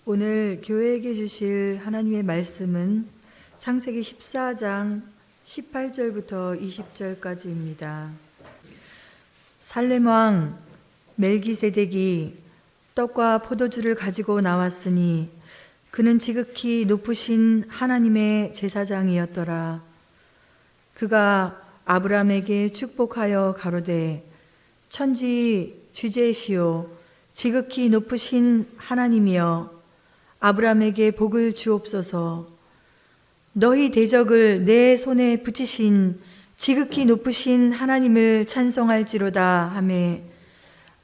오늘 교회에게 주실 하나님의 말씀은 창세기 14장 18절부터 20절까지입니다. 살렘 왕 멜기세덱이 떡과 포도주를 가지고 나왔으니 그는 지극히 높으신 하나님의 제사장이었더라. 그가 아브람에게 축복하여 가로되 천지 주제시오 지극히 높으신 하나님이여 아브람에게 복을 주옵소서. 너희 대적을 내 손에 붙이신 지극히 높으신 하나님을 찬송할지로다 하매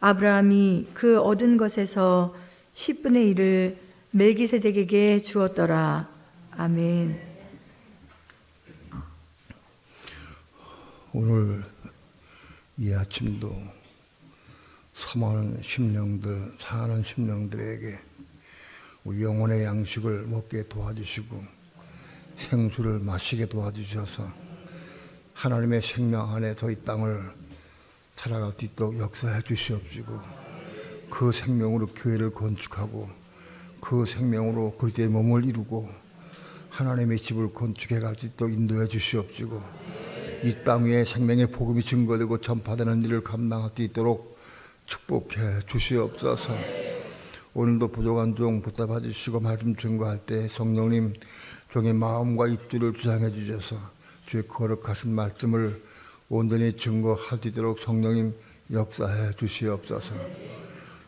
아브라함이 그 얻은 것에서 10분의 1을 멜기세덱에게 주었더라. 아멘. 오늘 이 아침도 사모하는 심령들, 사는 심령들에게 우리 영혼의 양식을 먹게 도와주시고 생수를 마시게 도와주셔서 하나님의 생명 안에서 이 땅을 살아갈 수 있도록 역사해 주시옵시고 그 생명으로 교회를 건축하고 그 생명으로 그리스도의 몸을 이루고 하나님의 집을 건축해 갈 수 있도록 인도해 주시옵시고 이 땅 위에 생명의 복음이 증거되고 전파되는 일을 감당할 수 있도록 축복해 주시옵소서. 오늘도 부족한 종 붙잡아 주시고 말씀 증거할 때 성령님 종의 마음과 입술을 주장해 주셔서 주의 거룩하신 말씀을 온전히 증거할 수 있도록 성령님 역사해 주시옵소서.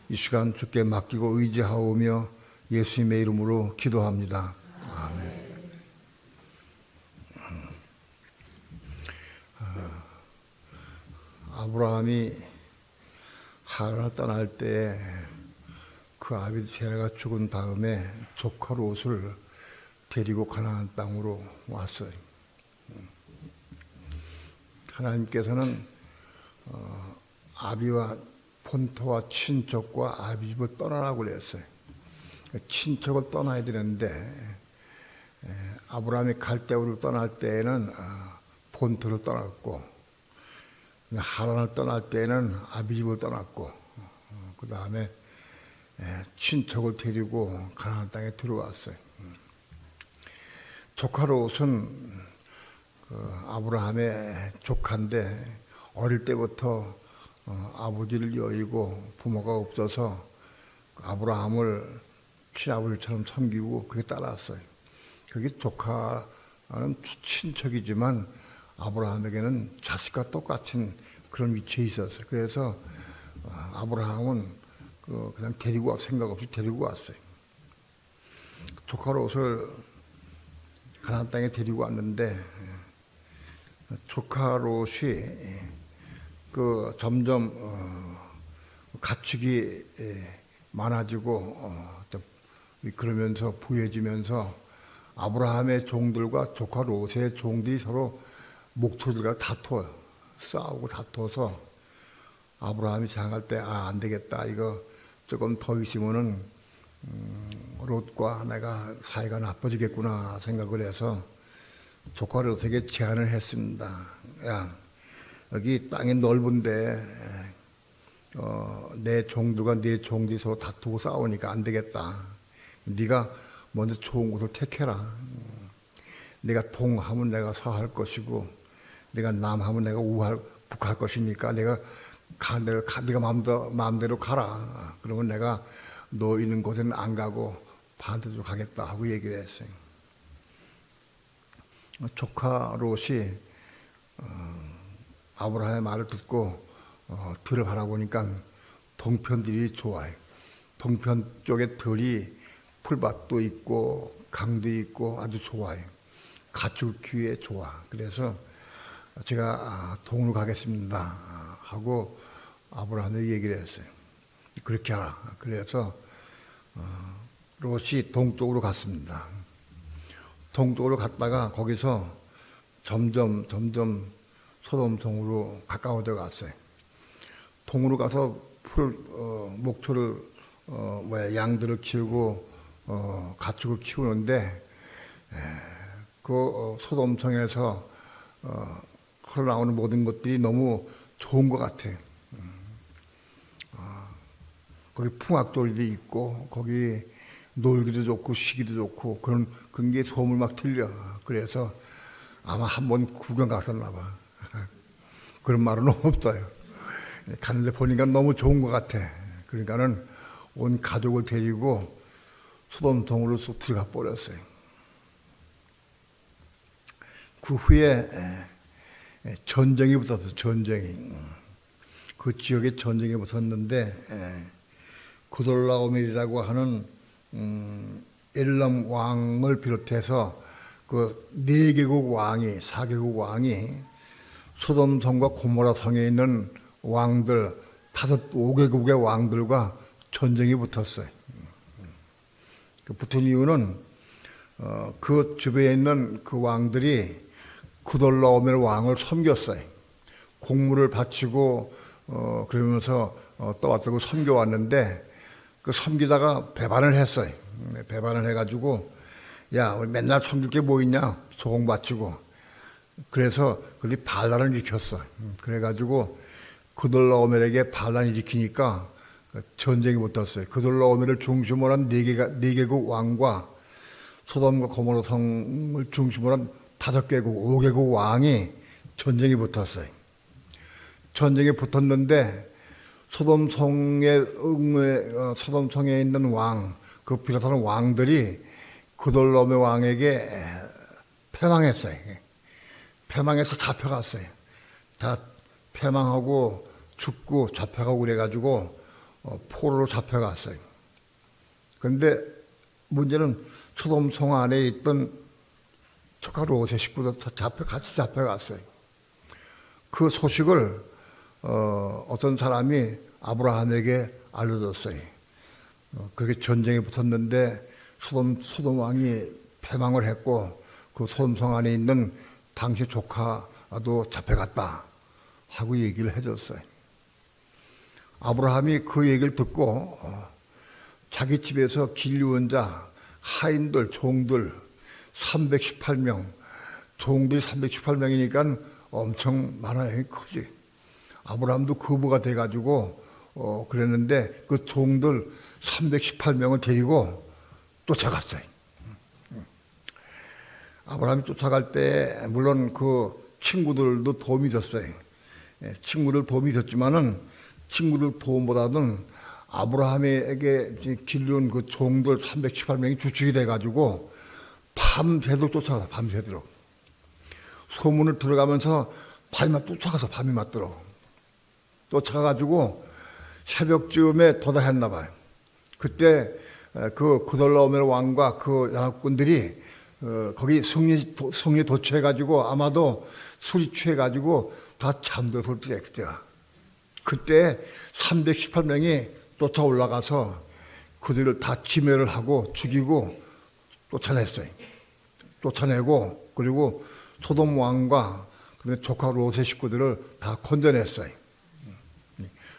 이 시간 주께 맡기고 의지하오며 예수님의 이름으로 기도합니다. 아멘. 아브라함이 하란을 떠날 때 그 아비 세라가 죽은 다음에 조카 롯을 데리고 가나안 땅으로 왔어요. 하나님께서는 아비와 본토와 친척과 아비 집을 떠나라고 그랬어요. 친척을 떠나야 되는데 아브라함이 갈대우를 떠날 때에는 본토를 떠났고 하란을 떠날 때에는 아비 집을 떠났고 그 다음에 친척을 데리고 가나안 땅에 들어왔어요. 조카 롯은 아브라함의 조카인데 어릴 때부터 아버지를 여의고 부모가 없어서 아브라함을 친아버지처럼 섬기고 그게 따라왔어요. 그게 조카는 친척이지만 아브라함에게는 자식과 똑같은 그런 위치에 있었어요. 그래서 아브라함은 그냥 데리고 생각 없이 데리고 왔어요. 조카 롯을 가나안 땅에 데리고 왔는데 조카 롯이 점점 가축이 많아지고 그러면서 부해지면서 아브라함의 종들과 조카 롯의 종들이 서로 목소리가 다퉈요. 싸우고 다퉈서 아브라함이 생각할 때 안 되겠다. 이거 조금 더 있으면은 롯과 내가 사이가 나빠지겠구나 생각을 해서 조카 롯에게 제안을 했습니다. 야, 여기 땅이 넓은데 내 종들과 네 종들이 서로 다투고 싸우니까 안 되겠다. 네가 먼저 좋은 곳을 택해라. 네가 동하면 내가 서할 것이고 네가 남하면 내가 북할 것이니까 네가 마음대로 가라. 그러면 내가 너 있는 곳에는 안 가고 반대로 가겠다 하고 얘기를 했어요. 조카 롯이 아브라함의 말을 듣고 들을 바라보니까 동편들이 좋아요. 동편 쪽에 들이 풀밭도 있고 강도 있고 아주 좋아요. 가축 키우기에 좋아. 그래서 제가 동으로 가겠습니다 하고 아브라함에게 얘기를 했어요. 그렇게 하라. 그래서 롯이 동쪽으로 갔습니다. 동쪽으로 갔다가 거기서 점점 소돔성으로 가까워져 갔어요. 동으로 가서 목초를 양들을 키우고 가축을 키우는데 그 소돔성에서 흘러나오는 모든 것들이 너무 좋은 것 같아요. 거기 풍악돌이도 있고 거기 놀기도 좋고 쉬기도 좋고 그런 게 소문 막 들려. 그래서 아마 한번 구경 갔었나 봐. 그런 말은 없어요. 갔는데 보니까 너무 좋은 것 같아. 그러니까는 온 가족을 데리고 소돔성으로 쑥 들어가 버렸어요. 그 후에 전쟁이 붙었어. 전쟁이. 그 지역에 전쟁이 붙었는데 구돌라오멜이라고 하는 엘람 왕을 비롯해서 그 4개국 왕이 4개국 왕이 소돔성과 고모라 성에 있는 왕들 5개국의 왕들과 전쟁이 붙었어요. 그 붙은 이유는 그 주변에 있는 그 왕들이 구돌라오멜 왕을 섬겼어요. 공물을 바치고 그러면서 떠왔다고 섬겨왔는데 그 섬기다가 배반을 했어요. 배반을 해가지고 야 우리 맨날 섬길 게 뭐 있냐 소공 바치고 그래서 그들이 반란을 일으켰어. 그래가지고 구돌라오멜에게 반란을 일으키니까 전쟁이 붙었어요. 구돌라오멜을 중심으로 한 4개국 왕과 소돔과 고모라 성을 중심으로 한 5개국, 5개국 왕이 전쟁이 붙었어요. 전쟁이 붙었는데 소돔성에 있는 왕, 그 비롯하는 왕들이 구돌라오멜 왕에게 패망했어요. 패망해서 잡혀갔어요. 다 패망하고 죽고 잡혀가고 그래가지고 포로로 잡혀갔어요. 그런데 문제는 소돔성 안에 있던 조카 롯의 식구도 같이 잡혀갔어요. 그 소식을 어떤 사람이 아브라함에게 알려줬어요. 그렇게 전쟁이 붙었는데 소돔 왕이 패망을 했고 그 소돔성 안에 있는 당시 조카도 잡혀갔다 하고 얘기를 해줬어요. 아브라함이 그 얘기를 듣고 자기 집에서 길유원자 하인들 종들 318명 종들이 318명이니까 엄청 많아요. 크지. 아브라함도 거부가 돼가지고 그랬는데 그 종들 318명을 데리고 쫓아갔어요. 아브라함이 쫓아갈 때 물론 그 친구들도 도움이 됐어요. 친구들 도움이 됐지만은 친구들 도움보다는 아브라함에게 길러온 그 종들 318명이 주축이 돼가지고 밤새도록 쫓아가서 밤새도록 소문을 들어가면서 밤이 쫓아가서 밤이 맞도록 쫓아가가지고 새벽쯤에 도달했나 봐요. 그때 그 구돌라오멜 왕과 그 연합군들이 거기 성리에 도취해가지고 아마도 술이 취해가지고 다 잠들었을 때 그때 318명이 쫓아 올라가서 그들을 다 지멸을 하고 죽이고 쫓아냈어요. 쫓아내고 그리고 소돔 왕과 그다음에 조카 롯의 식구들을 다 건져냈어요.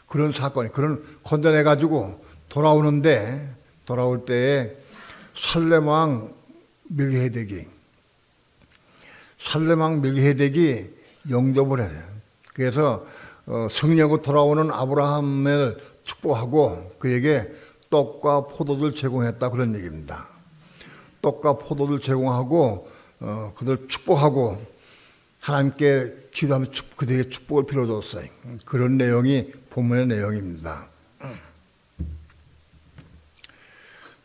그런 사건이 그런 건져내가지고 돌아올 때에 살렘 왕 멜기세덱이 영접을 해요. 그래서 승리하고 돌아오는 아브라함을 축복하고 그에게 떡과 포도를 제공했다 그런 얘기입니다. 떡과 포도를 제공하고 그들 축복하고 하나님께 기도하며 그들에게 축복을 빌어줬어요. 그런 내용이 본문의 내용입니다.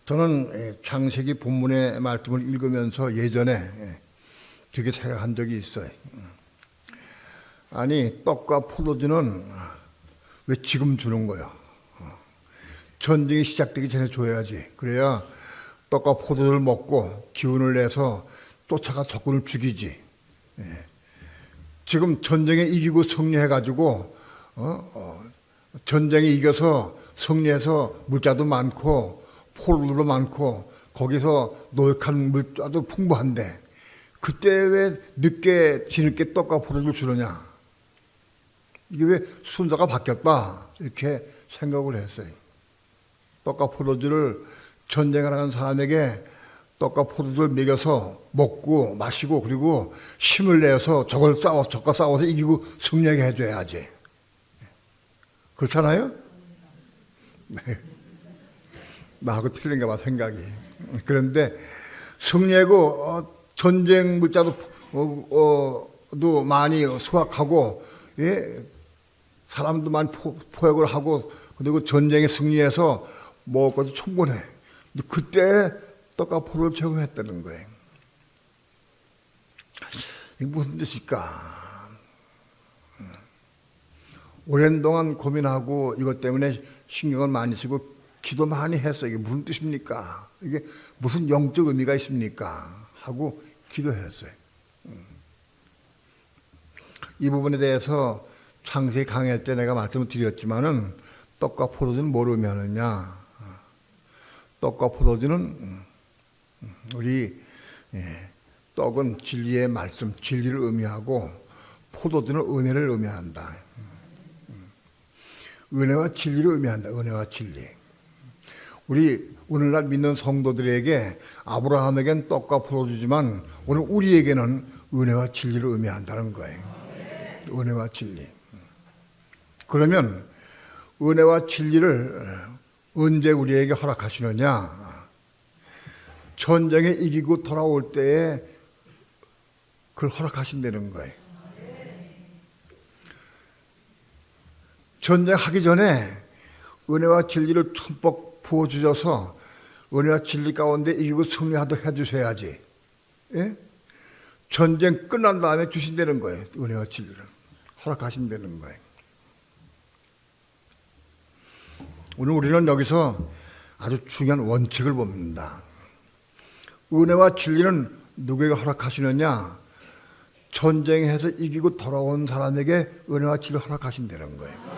저는 창세기 본문의 말씀을 읽으면서 예전에 그렇게 생각한 적이 있어요. 아니 떡과 포도주는 왜 지금 주는 거야? 전쟁이 시작되기 전에 줘야지. 그래야 떡과 포도를 먹고 기운을 내서 쫓아가 적군을 죽이지. 지금 전쟁에 이기고 승리해가지고 전쟁에 이겨서 승리해서 물자도 많고 포도도 많고 거기서 노획한 물자도 풍부한데 그때 왜 늦게 뒤늦게 떡과 포도를 주느냐? 이게 왜 순서가 바뀌었다 이렇게 생각을 했어요. 떡과 포도주를 전쟁을 하는 사람에게 떡과 포도주를 먹여서 먹고 마시고 그리고 힘을 내서 적과 싸워서 이기고 승리하게 해줘야지. 그렇잖아요? 네. 나하고 틀린가 봐 생각이. 그런데 승리하고 전쟁 물자도 도 많이 수확하고, 예? 사람도 많이 포획을 하고, 그리고 전쟁에 승리해서 먹을 것도 충분해. 근데 그때 떡과 포도를 제공했다는 거예요. 이게 무슨 뜻일까? 오랜 동안 고민하고 이것 때문에 신경을 많이 쓰고 기도 많이 했어. 이게 무슨 뜻입니까? 이게 무슨 영적 의미가 있습니까? 하고 기도했어요. 이 부분에 대해서 창세기 강의 때 내가 말씀을 드렸지만은 떡과 포도주는 뭘 의미하느냐? 떡과 포도주는 우리 떡은 진리의 말씀, 진리를 의미하고 포도주는 은혜를 의미한다. 은혜와 진리를 의미한다. 은혜와 진리. 우리 오늘날 믿는 성도들에게 아브라함에겐 떡과 포도주지만 오늘 우리에게는 은혜와 진리를 의미한다는 거예요. 은혜와 진리. 그러면 은혜와 진리를 언제 우리에게 허락하시느냐? 전쟁에 이기고 돌아올 때에 그걸 허락하신다는 거예요. 전쟁하기 전에 은혜와 진리를 듬뿍 부어주셔서 은혜와 진리 가운데 이기고 승리하도록 해주셔야지. 예? 전쟁 끝난 다음에 주신다는 거예요. 은혜와 진리를 허락하신다는 거예요. 오늘 우리는 여기서 아주 중요한 원칙을 봅니다. 은혜와 진리는 누구에게 허락하시느냐? 전쟁에서 이기고 돌아온 사람에게 은혜와 진리를 허락하신다는 거예요.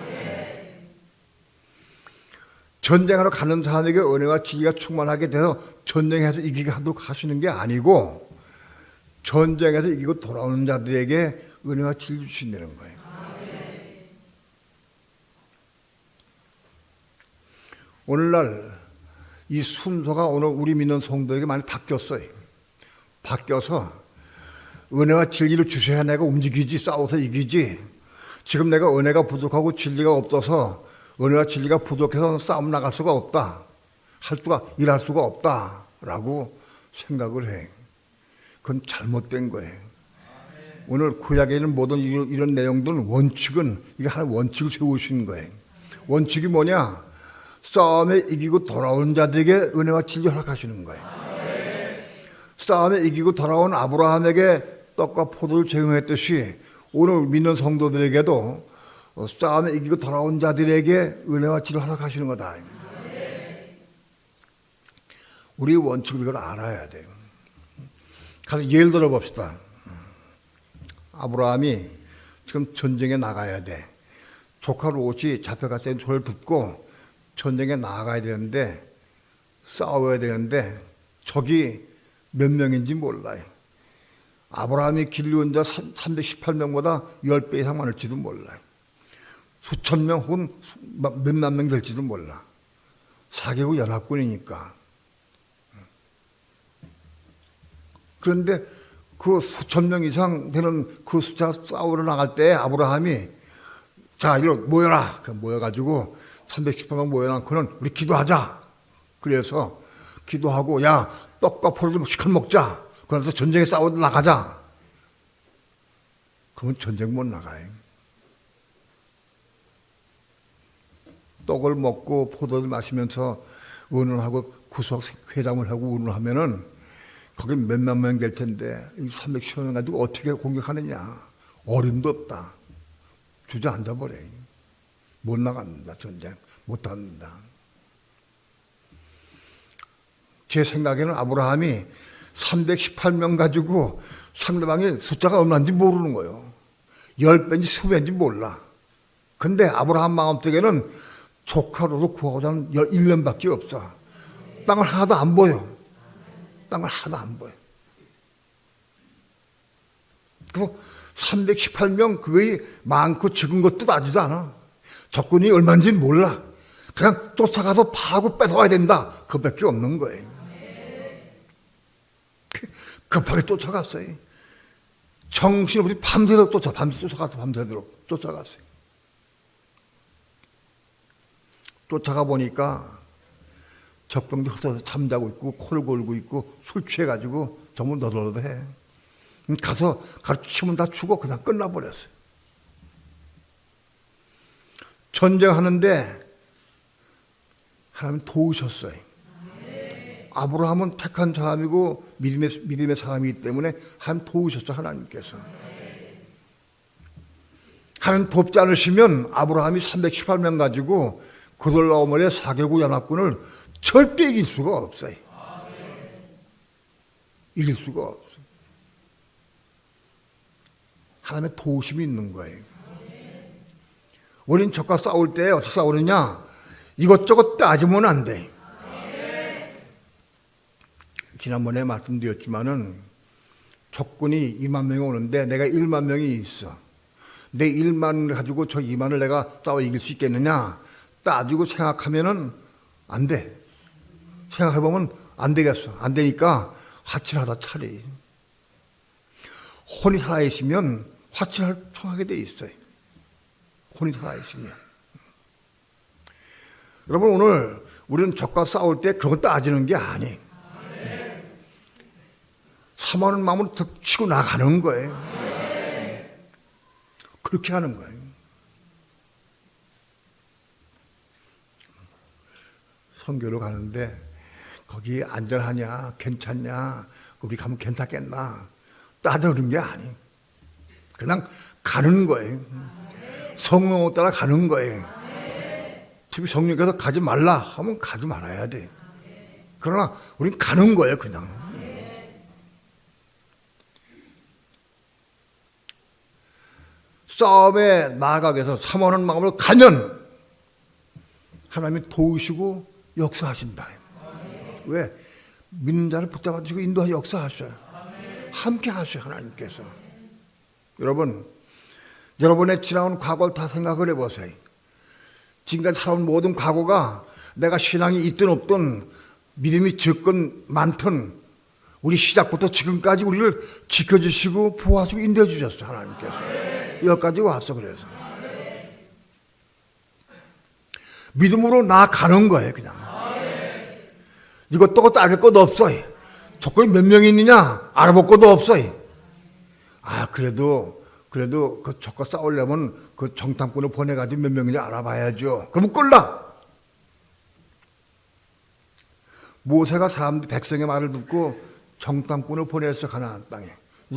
전쟁하러 가는 사람에게 은혜와 진리가 충만하게 돼서 전쟁에서 이기게 하도록 하시는 게 아니고 전쟁에서 이기고 돌아오는 자들에게 은혜와 진리를 주신다는 거예요. 오늘날 이 순서가 오늘 우리 믿는 성도에게 많이 바뀌었어요. 바뀌어서 은혜와 진리를 주셔야 내가 움직이지, 싸워서 이기지. 지금 내가 은혜가 부족하고 진리가 없어서 은혜와 진리가 부족해서 싸움 나갈 수가 없다. 일할 수가 없다라고 생각을 해. 그건 잘못된 거예요. 오늘 구약에 있는 모든 이런 내용들은 원칙은 이게 하나의 원칙을 세우신 거예요. 원칙이 뭐냐? 싸움에 이기고 돌아온 자들에게 은혜와 진리 허락하시는 거예요. 싸움에 이기고 돌아온 아브라함에게 떡과 포도를 제공했듯이 오늘 믿는 성도들에게도 싸움에 이기고 돌아온 자들에게 은혜와 진리를 허락하시는 거다. 우리 원칙을 이걸 알아야 돼요. 가서 예를 들어 봅시다. 아브라함이 지금 전쟁에 나가야 돼. 조카 롯이 잡혀갔다는 소리를 듣고 전쟁에 나가야 되는데 싸워야 되는데 적이 몇 명인지 몰라요. 아브라함이 길리온 자 318명보다 10배 이상 많을지도 몰라요. 수천 명 혹은 몇만 명 될지도 몰라. 4개국 연합군이니까. 그런데 그 수천 명 이상 되는 그 숫자 싸우러 나갈 때 아브라함이 자, 이거 모여라. 모여가지고 318명 모여놓고는 우리 기도하자. 그래서 기도하고 야, 떡과 포를 좀 시컷 먹자. 그래서 전쟁에 싸워 나가자. 그러면 전쟁 못 나가요. 떡을 먹고 포도를 마시면서 의논하고 구속 회담을 하고 의논하면은 거기 몇만 명 될 텐데 310명 가지고 어떻게 공격하느냐. 어림도 없다. 주저앉아 버려요. 못 나갑니다. 전쟁 못 합니다. 제 생각에는 아브라함이 318명 가지고 상대방의 숫자가 얼마인지 모르는 거예요. 10배인지 20배인지 몰라. 근데 아브라함 마음속에는 조카로도 구하고자 하는 1년밖에 없어. 땅을 하나도 안 보여. 땅을 하나도 안 보여. 그래서 318명 그거이 많고 적은 것도 나지도 않아. 적군이 얼마인지는 몰라. 그냥 쫓아가서 파고 뺏어와야 된다. 그밖에 없는 거예요. 급하게 쫓아갔어요. 정신없이 밤새도록 밤새도록 쫓아갔어요. 쫓아가 보니까 적병도 흩어서 잠자고 있고 코를 골고 있고 술 취해가지고 전부 너덜너덜해. 가서 가르치면 다 죽어. 그냥 끝나버렸어요. 전쟁하는데 하나님 도우셨어요. 아브라함은 택한 사람이고 믿음의 사람이기 때문에 하나님 도우셨어요. 하나님께서. 하나님 돕지 않으시면 아브라함이 318명 가지고 그돌라오멜의 4개국 연합군을 절대 이길 수가 없어요. 이길 수가 없어요. 하나님의 도우심이 있는 거예요. 우린 적과 싸울 때 어떻게 싸우느냐? 이것저것 따지면 안 돼. 지난번에 말씀드렸지만은 적군이 2만 명이 오는데 내가 1만 명이 있어. 내 1만을 가지고 저 2만을 내가 싸워 이길 수 있겠느냐? 따지고 생각하면은 안 돼. 생각해보면 안 되겠어. 안 되니까 화칠하다 차리. 혼이 살아있으면 화칠할 청하게 돼 있어요. 혼이 살아있으면. 여러분, 오늘 우리는 적과 싸울 때 그런 거 따지는 게 아니에요. 사모하는 마음으로 득 치고 나가는 거예요. 그렇게 하는 거예요. 선교를 가는데 거기 안전하냐, 괜찮냐, 우리 가면 괜찮겠나 따지는 게 아니에요. 그냥 가는 거예요. 성령에 따라 가는 거예요. 특히 성령께서 가지 말라 하면 가지 말아야 돼. 그러나 우린 가는 거예요, 그냥. 싸움에 나아가기 위해서 사모하는 마음으로 가면 하나님이 도우시고 역사하신다. 왜? 믿는 자를 붙잡아 주시고 인도하여 역사하셔요. 함께 하셔요, 하나님께서. 여러분, 여러분의 지나온 과거를 다 생각을 해보세요. 지금까지 살아온 모든 과거가 내가 신앙이 있든 없든 믿음이 적건 많든 우리 시작부터 지금까지 우리를 지켜주시고 보호하시고 인도해 주셨어요, 하나님께서. 여기까지 왔어. 그래서 믿음으로 나아가는 거예요. 그냥 이것저것 따질 것도 없어요. 조건이 몇 명이 있느냐 알아볼 것도 없어요. 그래도 그 적과 싸우려면 그 정탐꾼을 보내가지고 몇 명인지 알아봐야죠. 그러면 꼴라. 모세가 사람들 백성의 말을 듣고 정탐꾼을 보내서 가나안 땅에.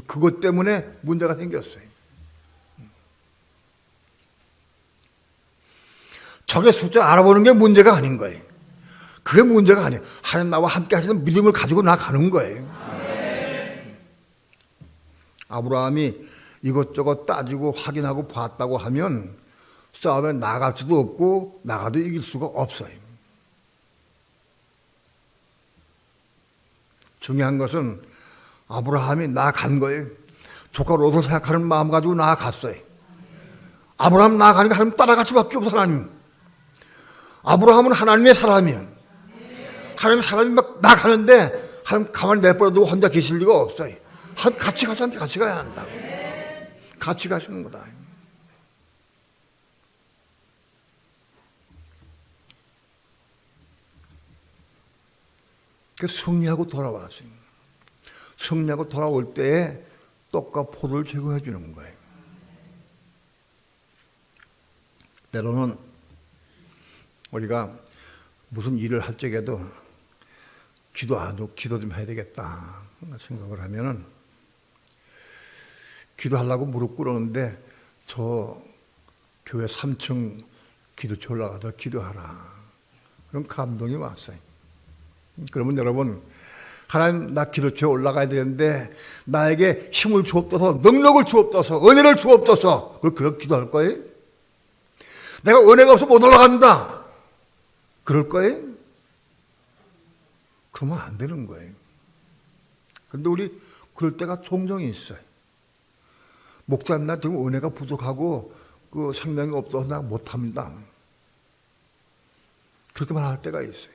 그것 때문에 문제가 생겼어요. 적의 숫자 알아보는 게 문제가 아닌 거예요. 그게 문제가 아니에요. 하나님 나와 함께 하시는 믿음을 가지고 나가는 거예요. 아브라함이 이것저것 따지고 확인하고 봤다고 하면 싸움에 나갈 수도 없고 나가도 이길 수가 없어요. 중요한 것은 아브라함이 나아간 거예요. 조카 롯을 생각하는 마음 가지고 나아갔어요. 아브라함 나아가니까 하나님 따라갈 수밖에 없어. 하나님. 아브라함은 하나님의 사람이에요. 하나님의 사람이 막 나가는데 하나님 가만히 내버려두고 혼자 계실 리가 없어요. 하나님 같이 가자는데 같이 가야 한다고. 같이 가시는 거다. 그 승리하고 돌아왔어요. 승리하고 돌아올 때에 떡과 포도를 제거해 주는 거예요. 때로는 우리가 무슨 일을 할 적에도 기도 좀 해야 되겠다 생각을 하면은 기도하려고 무릎 꿇었는데 저 교회 3층 기도처 올라가서 기도하라. 그럼 감동이 왔어요. 그러면 여러분, 하나님 나 기도처에 올라가야 되는데 나에게 힘을 주옵소서, 능력을 주옵소서, 은혜를 주옵소서. 그걸 기도할 거예요? 내가 은혜가 없어 못 올라갑니다. 그럴 거예요? 그러면 안 되는 거예요. 근데 우리 그럴 때가 종종 있어요. 목사님 나 지금 은혜가 부족하고 그 생명이 없어서 나 못합니다. 그렇게만 할 때가 있어요.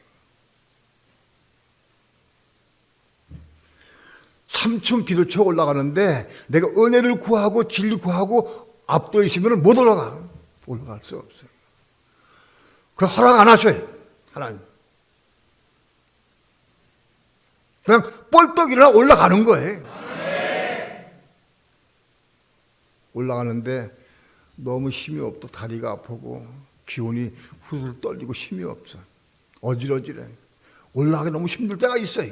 3층 기도처에 올라가는데 내가 은혜를 구하고 진리 구하고 앞도 있으면 못 올라갈 수 없어요. 그 허락 안 하셔요, 하나님. 그냥 뻘떡 일어나 올라가는 거예요. 올라가는데 너무 힘이 없고 다리가 아프고 기운이 후들 떨리고 힘이 없어. 어지러지래. 올라가기 너무 힘들 때가 있어요.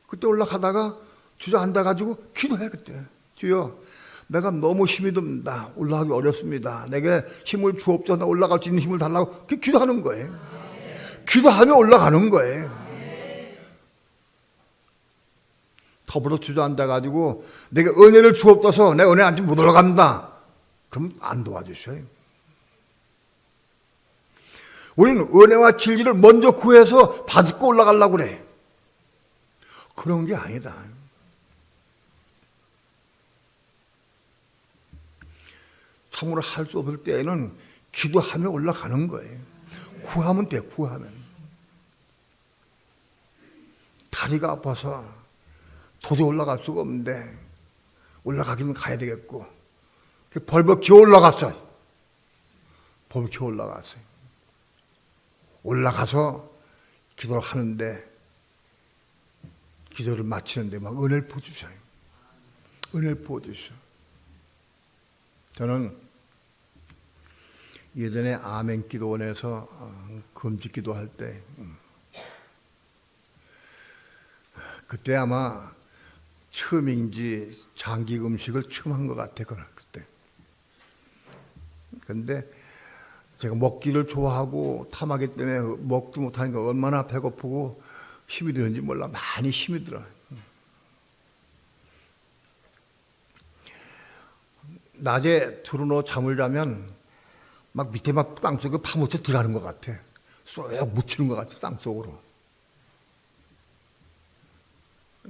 그때 올라가다가 주저앉아가지고 기도해 그때. 주여, 내가 너무 힘이 듭니다. 올라가기 어렵습니다. 내게 힘을 주옵소서. 나 올라갈 수 있는 힘을 달라고. 그렇게 기도하는 거예요. 기도하면 올라가는 거예요. 더불어 주저앉아가지고 내게 은혜를 주옵소서. 내가 은혜 아직 못 올라간다. 그럼 안 도와주셔요. 우리는 은혜와 진리를 먼저 구해서 받고 올라가려고 그래. 그런 게 아니다. 참으로 할 수 없을 때에는 기도하며 올라가는 거예요. 구하면 돼, 구하면. 다리가 아파서 도저히 올라갈 수가 없는데 올라가기는 가야 되겠고 벌벌 기어 올라갔어요. 벌벌 기어 올라갔어요. 올라가서 기도를 하는데 기도를 마치는데 막 은혜를 부어주셔요. 은혜를 부어주셔. 저는 예전에 아멘 기도원에서 금식 기도할 때 그때 아마 처음인지 장기 금식을 처음 한 것 같아 그때. 근데 제가 먹기를 좋아하고 탐하기 때문에 먹도 못하니까 얼마나 배고프고 힘이 드는지 몰라. 많이 힘이 들어요. 낮에 들어놓고 잠을 자면 막 밑에 막 땅속에 파묻혀 들어가는 것 같아. 쏙 묻히는 것 같아, 땅속으로.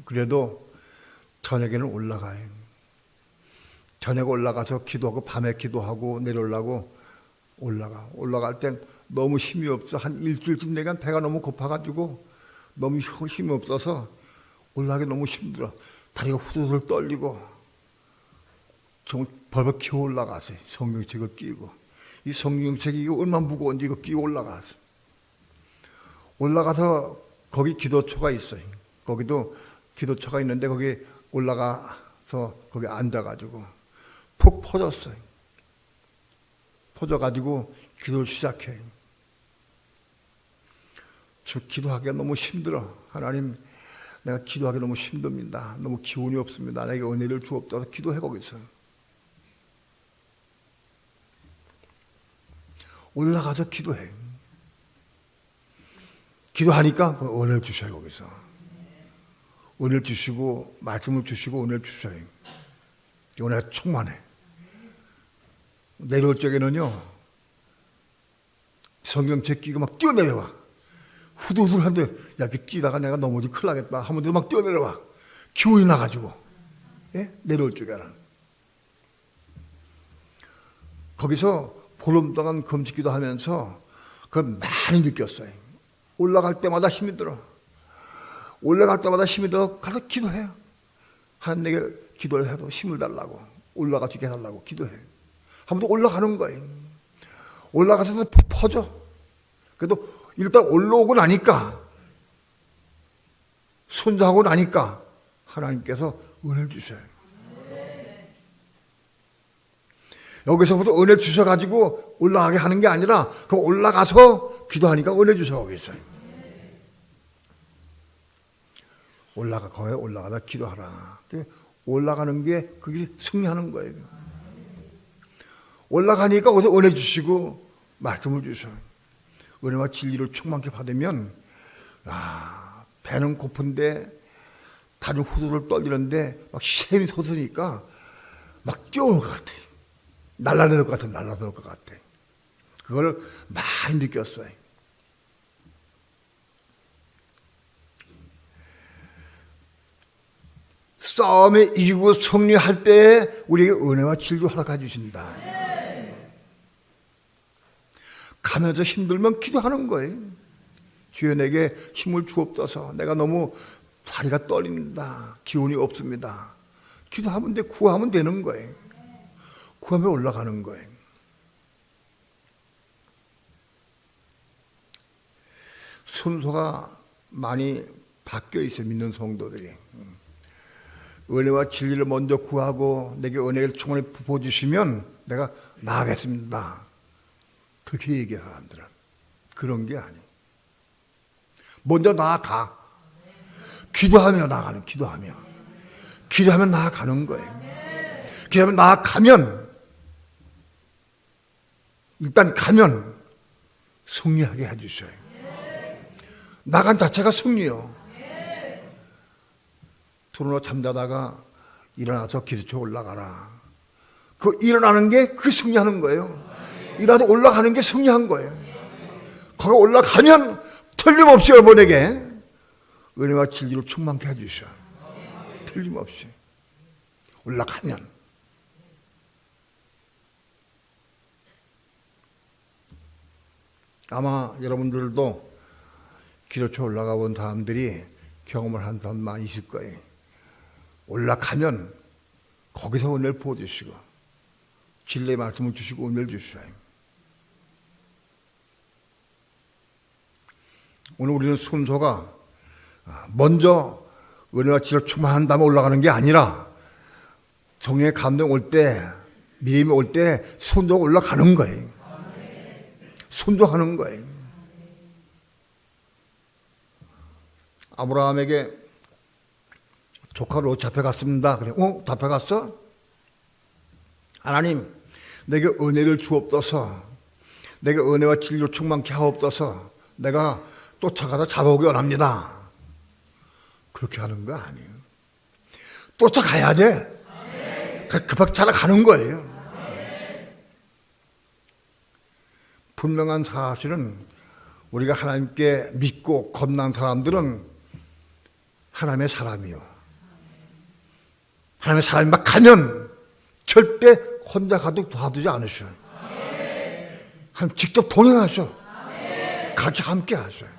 그래도 저녁에는 올라가요. 저녁에 올라가서 기도하고 밤에 기도하고 내려오려고 올라갈 땐 너무 힘이 없어. 한 일주일쯤 내가 배가 너무 고파가지고 너무 힘이 없어서 올라가기 너무 힘들어. 다리가 후두들 떨리고 정말 벌벌 기어 올라가세요. 성경책을 끼고. 이 성경책이 이거 얼마나 무거운지 이거 끼고 올라가서. 올라가서 거기 기도처가 있어요. 거기도 기도처가 있는데 거기 올라가서 거기 앉아가지고 푹 퍼졌어요. 퍼져가지고 기도를 시작해. 저 기도하기가 너무 힘들어. 하나님, 내가 기도하기 너무 힘듭니다. 너무 기운이 없습니다. 내게 은혜를 주옵소서. 기도해 거기서. 올라가서 기도해. 기도하니까 은혜를 주셔요 거기서. 은혜를 주시고 말씀을 주시고 은혜를 주셔요. 은혜가 충만해. 내려올 적에는요 성경책 끼고 막 뛰어내려와. 후두후두한데 야 이렇게 뛰다가 내가 넘어지면 큰일 나겠다 하면 막 뛰어내려와. 기운이 나가지고. 예? 내려올 적에는. 거기서 보름 동안 금식기도 하면서 그걸 많이 느꼈어요. 올라갈 때마다 힘이 들어. 올라갈 때마다 힘이 들어. 가서 기도해요. 하나님에게 기도를 해도 힘을 달라고. 올라가지게 해달라고 기도해. 한 번 더 올라가는 거예요. 올라가서도 퍼져. 그래도 일단 올라오고 나니까 순자하고 나니까 하나님께서 은혜를 주셔요. 여기서부터 은혜 주셔가지고 올라가게 하는 게 아니라 그 올라가서 기도하니까 은혜 주셔가겠어요. 거기에 올라가다 기도하라. 올라가는 게 그게 승리하는 거예요. 올라가니까 거기서 은혜 주시고 말씀을 주셔요. 은혜와 진리를 충만케 받으면 배는 고픈데 다리는 후두를 떨리는데 막 샘이 솟으니까 막 뛰어올 것 같아요. 날아들 것 같아. 그걸 많이 느꼈어요. 싸움에 이기고 승리할 때 우리에게 은혜와 진리를 허락해 주신다. 가면서 힘들면 기도하는 거예요. 주여 내게 힘을 주옵소서. 내가 너무 다리가 떨린다. 기운이 없습니다. 기도하면 돼. 구하면 되는 거예요. 구하면 올라가는 거예요. 순서가 많이 바뀌어 있어요. 믿는 성도들이. 은혜와 진리를 먼저 구하고 내게 은혜를 충만히 부어주시면 내가 나아가겠습니다. 그렇게 얘기해요. 사람들은. 그런 게 아니에요. 먼저 나아가. 기도하며 나아가는, 기도하면 나아가는 거예요. 기도하면 나아가면, 일단 가면 승리하게 해주셔요. 나간 자체가 승리요. 들어놓고 잠자다가 일어나서 기도처에 올라가라. 그 일어나는 게 그 승리하는 거예요. 일어나서 올라가는 게 승리한 거예요. 거기 올라가면 틀림없이 여러분에게 은혜와 진리로 충만케 해주셔. 틀림없이 올라가면. 아마 여러분들도 기도처에 올라가 본 사람들이 경험을 한 사람 많이 있을 거예요. 올라가면 거기서 은혜를 부어주시고 진리의 말씀을 주시고 은혜를 주셔요. 오늘 우리는 순서가 먼저 은혜와 진리를 충만한 다음에 올라가는 게 아니라 성령의 감동 올 때, 믿음이 올 때 순서가 올라가는 거예요. 순종하는 거예요. 아브라함에게 조카 롯 잡혀갔습니다. 그래, 잡혀갔어? 하나님, 내게 은혜를 주옵소서. 내게 은혜와 진리로 충만케 하옵소서. 내가 쫓아가서 잡아오기 원합니다. 그렇게 하는 거 아니에요. 쫓아가야 돼. 급하게 찾아가는 거예요. 분명한 사실은 우리가 하나님께 믿고 겁난 사람들은 하나님의 사람이요. 하나님의 사람이 막 가면 절대 혼자 가도 도와주지 않으셔요. 하나님 직접 동행하셔. 같이 함께 하셔요.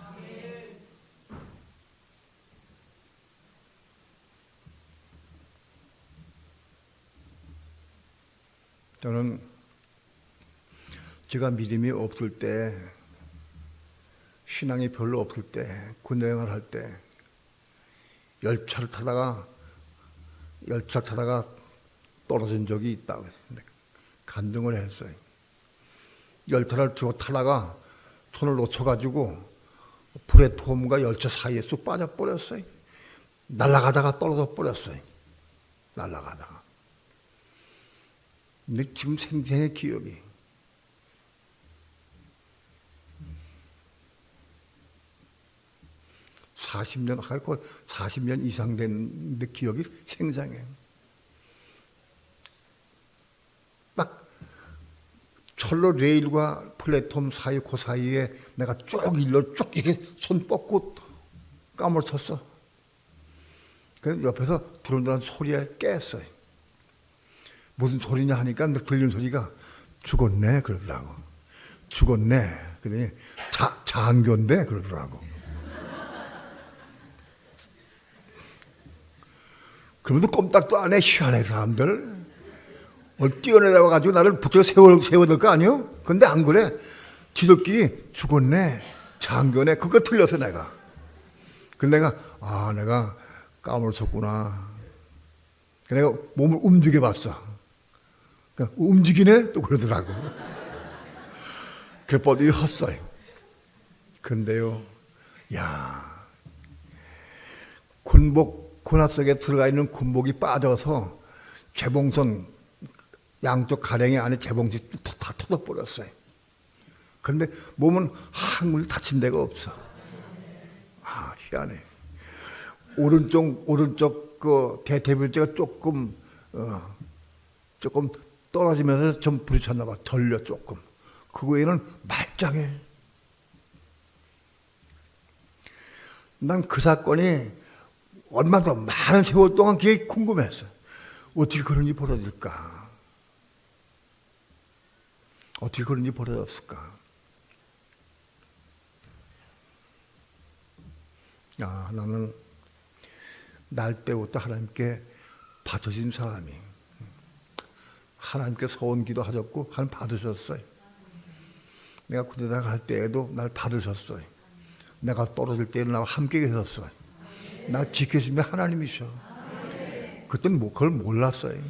저는 제가 믿음이 없을 때, 신앙이 별로 없을 때, 군대 여행을 할 때 열차를 타다가 떨어진 적이 있다고 했는데 간증을 했어요. 열차를 들고 타다가 손을 놓쳐가지고 플랫폼과 열차 사이에 쑥 빠져버렸어요. 날아가다가 떨어져 버렸어요. 날아가다가. 근데 지금 생생의 기억이. 하고 40년 이상 됐는데 기억이 생생해. 딱 철로 레일과 플랫폼 사이 그 사이에 내가 쭉 일로 쭉 이렇게 손 뻗고 까물쳤어. 그래서 옆에서 들어온다는 소리에 깼어요. 무슨 소리냐 하니까 들리는 소리가 죽었네 그러더라고. 죽었네. 그러더니 장교인데 그러더라고. 그러면서 꼼짝도 안 해. 희한해 사람들. 뛰어내려와가지고 나를 붙여 세워야 될 거 아니요? 근데 안 그래. 지들끼리 죽었네, 장교네. 그거 틀렸어 내가. 그래서 내가 까물었구나. 내가 몸을 움직여봤어. 그러니까 움직이네? 또 그러더라고. 그래 뻗이 헛어요. 근데요, 군화 속에 들어가 있는 군복이 빠져서 재봉선 양쪽 가랭이 안에 재봉지 다 터져버렸어요. 그런데 몸은 한물 다친 데가 없어. 희한해. 오른쪽 그 대퇴물제가 조금 떨어지면서 좀 부딪혔나 봐. 덜려 조금. 그 외에는 말짱해. 난 그 사건이 얼마나 많은 세월 동안 그게 궁금했어. 어떻게 그런 일이 벌어질까? 어떻게 그런 일이 벌어졌을까? 나는 날 때부터 하나님께 받으신 사람이. 하나님께 서원기도 하셨고 하나님 받으셨어요. 내가 군대 갈 때에도 날 받으셨어요. 내가 떨어질 때에는 나와 함께 계셨어요. 날 지켜주면 하나님이셔. 그때는 그걸 몰랐어요.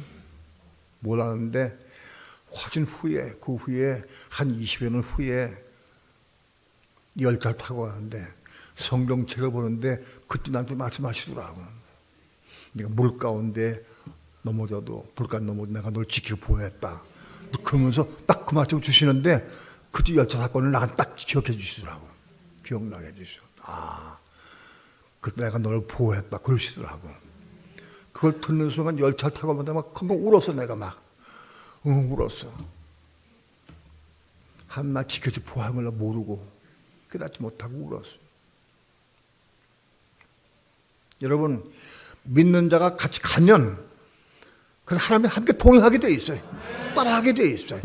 몰랐는데 훨씬 후에, 그 후에 한 20여 년 후에 열차를 타고 가는데 성경책을 보는데 그때 나한테 말씀하시더라고. 네가 물 가운데 넘어져도 불까지 넘어도 내가 널 지키고 보호했다. 그러면서 딱 그 말씀을 주시는데 그때 열차 사건을 나한테 딱 기억해 주시더라고. 기억나게 해주셔. 아, 그때 내가 너를 보호했다. 그러시더라고. 그걸 듣는 순간 열차를 타고 가면 막 쿵쿵 울었어. 내가 막 울었어. 한낱 지켜주 보호한 걸 모르고 깨닫지 못하고 울었어. 여러분, 믿는 자가 같이 가면 그 하나님이 함께 동행하게 돼 있어요. 따라하게 돼 있어요.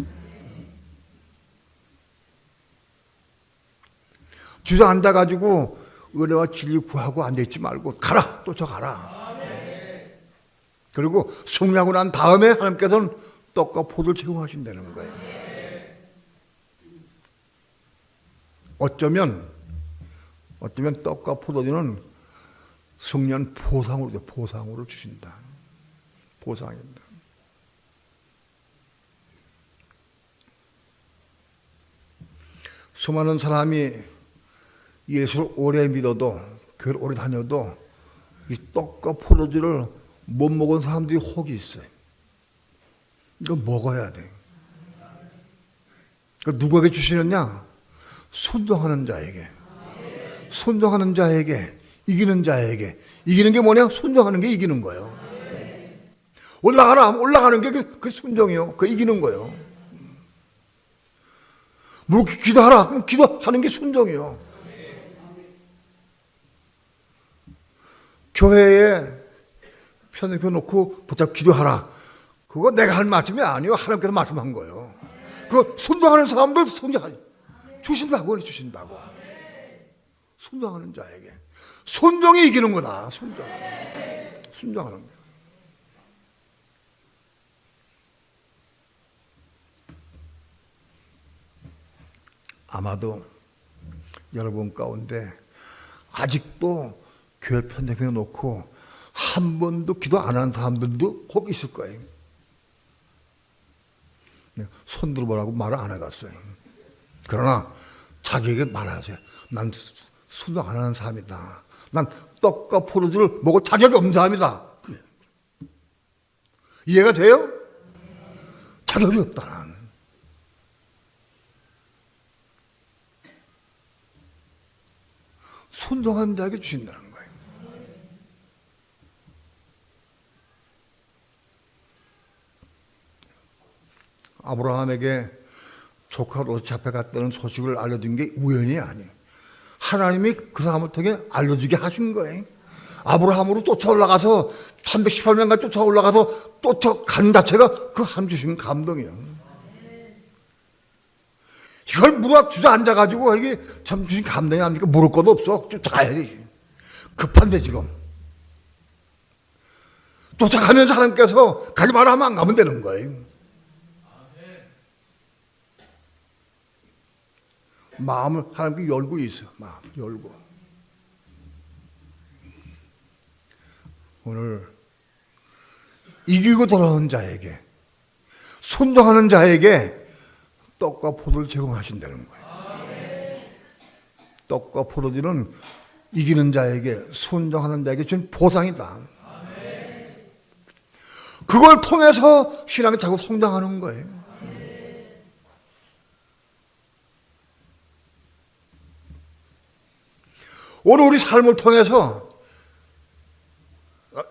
주저앉아가지고 은혜와 진리 구하고 앉아있지 말고 가라, 쫓아가라. 그리고 승리하고 난 다음에 하나님께서는 떡과 포도를 제공하신다는 거예요. 어쩌면 떡과 포도주는 승리한 보상으로 주신다. 보상입니다. 수많은 사람이 예수를 오래 믿어도 교회를 오래 다녀도 이 떡과 포도주를 못 먹은 사람들이 혹이 있어요. 이거 먹어야 돼. 누구에게 주시느냐? 순종하는 자에게. 순종하는 자에게, 이기는 자에게. 이기는 게 뭐냐? 순종하는 게 이기는 거예요. 올라가는 게 그 순종이요. 그 이기는 거예요. 뭐 기도하라. 그럼 기도하는 게 순종이요. 교회에 편집해 놓고 붙잡고 기도하라. 그거 내가 할 말씀이 아니요. 하나님께서 말씀한 거예요. 그 순종하는 사람들 주신다고. 순종하는 자에게. 순종이 이기는 거다. 순종하는 거. 아마도 여러분 가운데 아직도 교회 편집해 놓고 한 번도 기도 안 하는 사람들도 혹 있을 거예요. 손 들어보라고 말을 안 해갔어요. 그러나 자기에게 말하세요. 난 순종 안 하는 사람이다. 난 떡과 포도주를 먹을 자격이 없는 사람이다. 이해가 돼요? 자격이 없다. 난. 순종하는 자에게 주신다는 거예요. 아브라함에게 조카 롯이 잡혀갔다는 소식을 알려준 게 우연이 아니에요. 하나님이 그 사람을 통해 알려주게 하신 거예요. 아브라함으로 쫓아올라가서 318명간 쫓아올라가서 쫓아간 자체가 그 하나님 주신 감동이에요. 이걸 물어 주저앉아가지고 이게 참 주신 감동이 아닙니까? 물을 것도 없어. 쫓아가야지. 급한데 지금. 쫓아가면서 하나님께서 가지 마라 하면 안 가면 되는 거예요. 마음을 하나님께 열고 있어. 마음 열고. 오늘 이기고 돌아온 자에게, 순종하는 자에게 떡과 포도를 제공하신다는 거예요. 떡과 포도주는 이기는 자에게, 순종하는 자에게 준 보상이다. 그걸 통해서 신앙이 자꾸 성장하는 거예요. 오늘 우리 삶을 통해서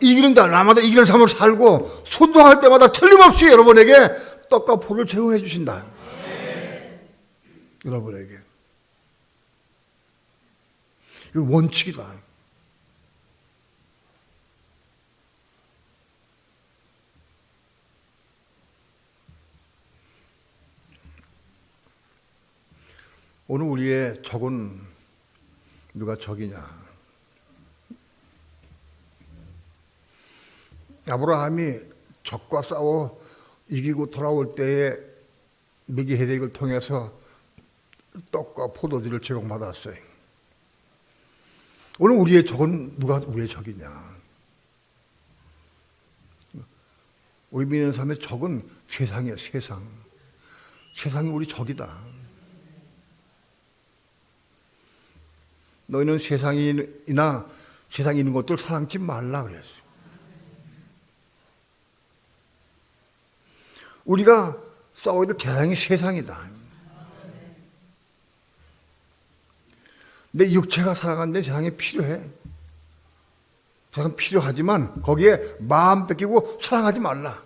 이기는 자, 나마다 이기는 삶을 살고 순종할 때마다 틀림없이 여러분에게 떡과 포도를 제공해 주신다. 여러분에게. 이거 원칙이다. 오늘 우리의 적은 누가 적이냐? 아브라함이 적과 싸워 이기고 돌아올 때에 미기헤덱을 통해서 떡과 포도주를 제공받았어요. 오늘 우리의 적은 누가 우리의 적이냐? 우리 믿는 사람의 적은 세상이에요, 세상. 세상이 우리 적이다. 너희는 세상이나 세상에 있는 것들 사랑치 말라 그랬어요. 우리가 싸워야 될 대상이 세상이다. 내 육체가 살아가는데 세상에 필요해. 세상 필요하지만 거기에 마음 뺏기고 사랑하지 말라.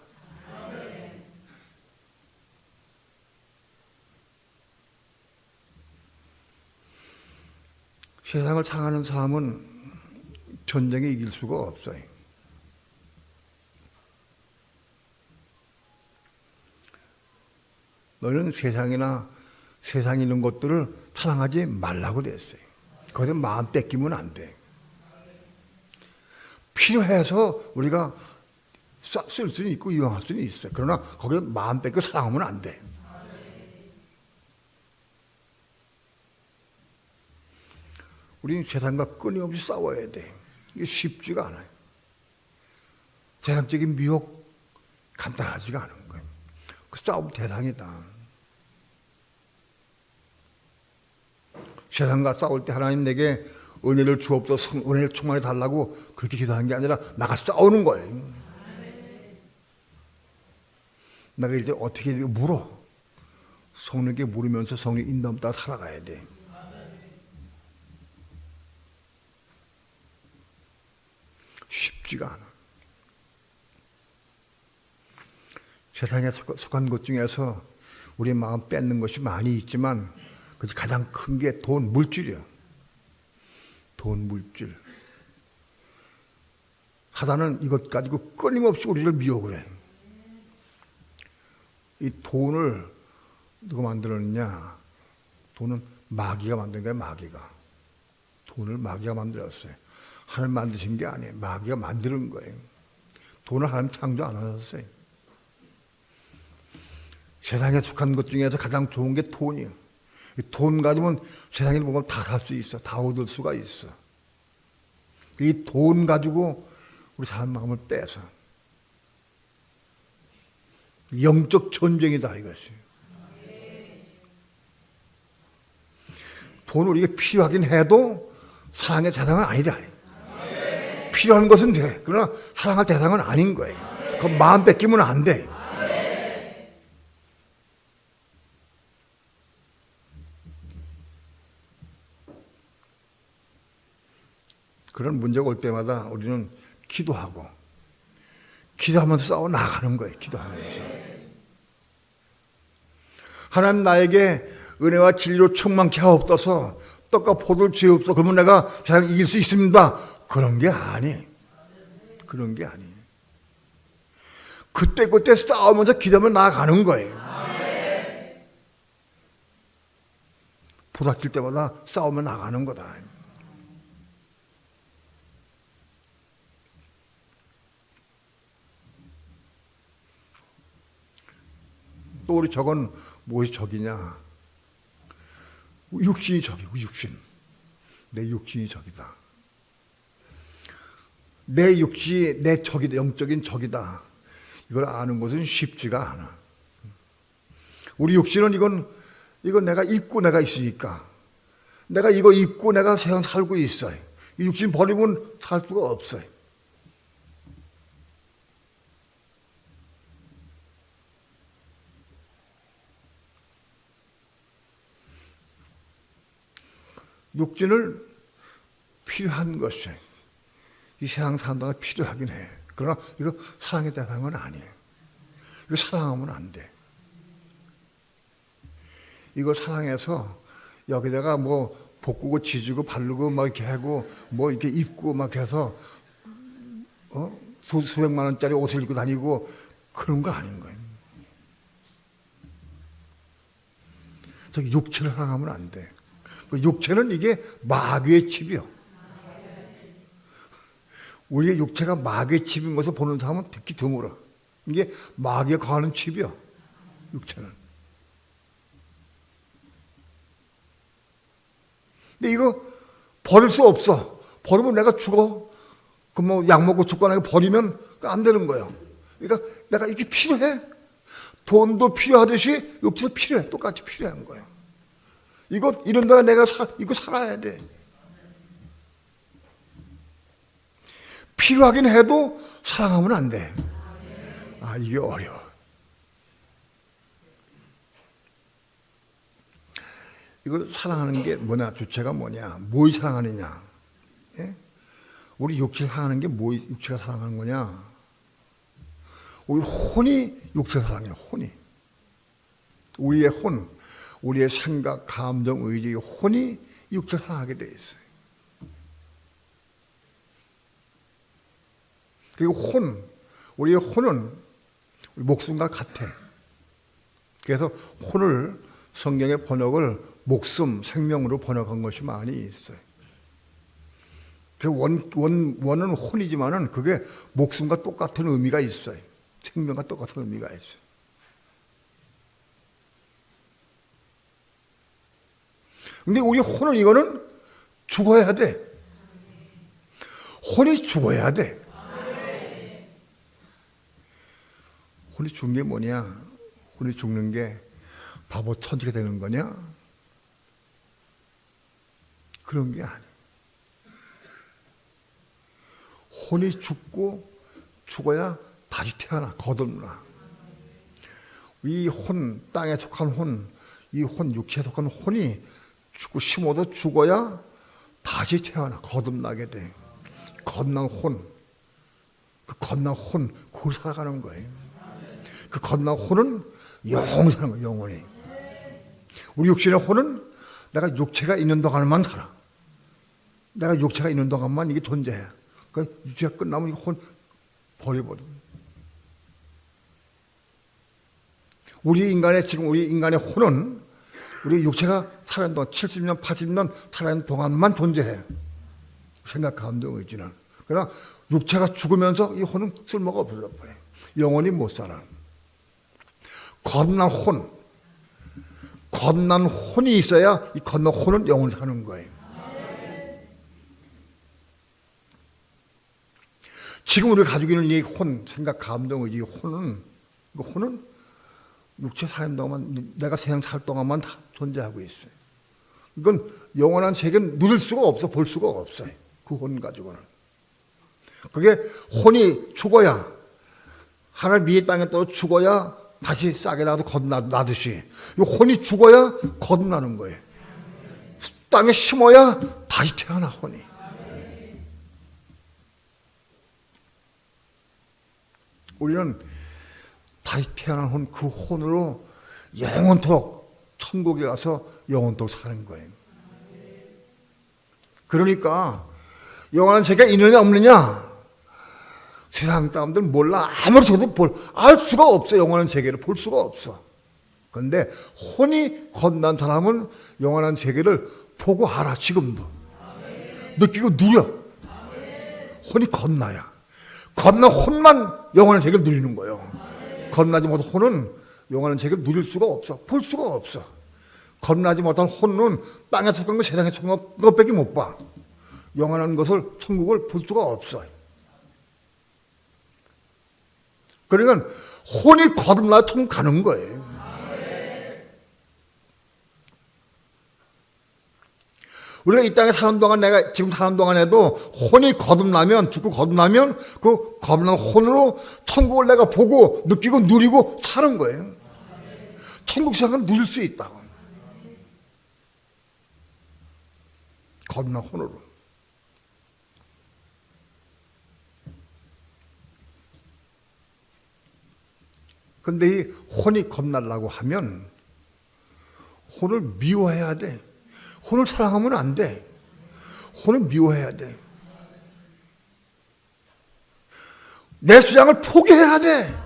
세상을 사랑하는 사람은 전쟁에 이길 수가 없어요. 너는 세상이나 세상에 있는 것들을 사랑하지 말라고 됐어요. 거기서 마음 뺏기면 안 돼. 필요해서 우리가 쓸 수는 있고 이용할 수는 있어요. 그러나 거기에 마음 뺏고 사랑하면 안 돼. 우리는 세상과 끊임없이 싸워야 돼. 이게 쉽지가 않아요. 세상적인 미혹 간단하지가 않은 거예요. 그 싸움 대상이다. 세상과 싸울 때 하나님 내게 은혜를 주옵소서, 은혜를 충만히 달라고 그렇게 기도하는 게 아니라 나가 싸우는 거예요. 내가 이제 어떻게 물어? 성령께 물으면서 성령 인도함 따라 살아가야 돼. 쉽지가 않아. 세상에 속한 것 중에서 우리 마음 뺏는 것이 많이 있지만 그것이 가장 큰 게 돈, 물질이야. 돈, 물질. 사단은 이것 가지고 끊임없이 우리를 미혹을 해. 이 돈을 누가 만들었느냐? 돈은 마귀가 만든 거야, 마귀가. 돈을 마귀가 만들었어요. 하나님 만드신 게 아니에요. 마귀가 만드는 거예요. 돈을 하나님 창조 안 하셨어요. 세상에 속한 것 중에서 가장 좋은 게 돈이에요. 돈 가지면 세상에 있는 걸 다 살 수 있어. 다 얻을 수가 있어. 이 돈 가지고 우리 사람 마음을 빼서 영적 전쟁이다 이것이. 돈은 우리가 필요하긴 해도 사랑의 대상은 아니다. 필요한 것은 돼. 그러나 사랑할 대상은 아닌 거예요. 그 마음 뺏기면 안 돼. 그런 문제가 올 때마다 우리는 기도하고 기도하면서 싸워 나가는 거예요. 기도하면서. 하나님 나에게 은혜와 진리로 충만케 하옵소서. 떡과 포도를 주옵소서. 그러면 내가 세상 이길 수 있습니다. 그런 게 아니에요. 그런 게 아니에요. 그때 싸우면서 기도하면 나아가는 거예요. 부닥칠 때마다 싸우면 나가는 거다. 또 우리 적은 무엇이 적이냐? 육신이 적이고 육신. 내 육신이 적이다. 내 육신이 내 적이다. 영적인 적이다. 이걸 아는 것은 쉽지가 않아. 우리 육신은 이건 내가 입고 내가 있으니까. 내가 이거 입고 내가 세상 살고 있어요. 이 육신 버리면 살 수가 없어요. 육신을 필요한 것이 이 세상 사람들은 필요하긴 해. 그러나 이거 사랑의 대상은 아니에요. 이거 사랑하면 안 돼. 이걸 사랑해서 여기다가 뭐 볶고 지지고 바르고 막 이렇게 하고 뭐 이렇게 입고 막 해서 수백만 원짜리 옷을 입고 다니고 그런 거 아닌 거예요. 저기 육체를 사랑하면 안 돼. 그 육체는 이게 마귀의 칩이요. 우리의 육체가 마귀의 칩인 것을 보는 사람은 특히 드물어. 이게 마귀가 거하는 칩이요. 육체는. 근데 이거 버릴 수 없어. 버리면 내가 죽어. 그 뭐 약 먹고 죽거나 버리면 안 되는 거예요. 그러니까 내가 이게 필요해. 돈도 필요하듯이 육체도 필요해. 똑같이 필요한 거예요. 이런 데가 내가 이거 살아야 돼. 필요하긴 해도 사랑하면 안 돼. 아, 이게 어려워. 이거 사랑하는 게 뭐냐? 주체가 뭐냐? 뭘 사랑하느냐? 예? 우리 육체를 사랑하는 게 뭐 육체가 사랑하는 거냐? 우리 혼이 육체를 사랑해요. 혼이. 우리의 혼, 우리의 생각, 감정, 의지, 혼이 육체를 사랑하게 돼 있어요. 그리고 우리의 혼은 우리 목숨과 같아. 그래서 혼을 성경의 번역을 목숨, 생명으로 번역한 것이 많이 있어요. 그 원은 혼이지만은 그게 목숨과 똑같은 의미가 있어요. 생명과 똑같은 의미가 있어요. 근데 우리 혼은 이거는 죽어야 돼. 혼이 죽어야 돼. 혼이 죽는 게 뭐냐? 혼이 죽는 게 바보 천지가 되는 거냐? 그런 게 아니야. 혼이 죽어야 다시 태어나, 거듭나. 이 혼, 땅에 속한 혼, 이 혼, 육체에 속한 혼이 죽고 심어도 죽어야 다시 태어나, 거듭나게 돼. 거듭난 혼, 그 거듭난 혼, 그걸 살아가는 거예요. 그 거듭난 혼은 영원히 사는 거예요, 영원히. 우리 육신의 혼은 내가 육체가 있는 동안만 살아. 내가 육체가 있는 동안만 이게 존재해. 그러니까 육체가 끝나면 이 혼 버려버려. 우리 인간의 혼은 우리 육체가 살아있는 동안 70년, 80년 살아있는 동안만 존재해. 생각, 감정, 의지는. 그러나 육체가 죽으면서 이 혼은 쓸모가 없어져버려. 영원히 못 살아. 거듭난 혼이 있어야 이 거듭난 혼은 영원히 사는 거예요. 지금 우리가 가지고 있는 이 혼, 생각, 감정, 의지, 혼은 육체 사는 동안, 내가 세상 살 동안만 다 존재하고 있어요. 이건 영원한 세계는 누릴 수가 없어, 볼 수가 없어요. 그 혼 가지고는. 그게 혼이 죽어야, 하늘 위의 땅에 또 죽어야 다시 싹이 나도 거듭나듯이, 이 혼이 죽어야 거듭나는 거예요. 땅에 심어야 다시 태어나, 혼이. 우리는 다시 태어난 혼, 그 혼으로 영원토록 천국에 가서 영원토록 사는 거예요. 그러니까 영원한 세계가 있느냐 없느냐 세상 사람들 몰라. 아무리 저도 알 수가 없어. 영원한 세계를 볼 수가 없어. 그런데 혼이 거듭난 사람은 영원한 세계를 보고 알아. 지금도 느끼고 누려. 혼이 거듭나야. 거듭난 혼만 영원한 세계를 누리는 거예요. 거듭나지 못한 혼은 영원한 세계를 누릴 수가 없어. 볼 수가 없어. 거듭나지 못한 혼은 땅에 속한 거, 세상에 속한 것밖에 못 봐. 영원한 것을, 천국을 볼 수가 없어. 그러니까 혼이 거듭나 천국 가는 거예요. 우리가 이 땅에 사는 동안, 내가 지금 사는 동안에도 혼이 거듭나면, 죽고 거듭나면 그 거듭난 혼으로 천국을 내가 보고 느끼고 누리고 사는 거예요. 천국 생각은 누릴 수 있다고. 거듭난 혼으로. 근데 이 혼이 겁나려고 하면 혼을 미워해야 돼. 혼을 사랑하면 안 돼. 혼을 미워해야 돼. 내 주장을 포기해야 돼.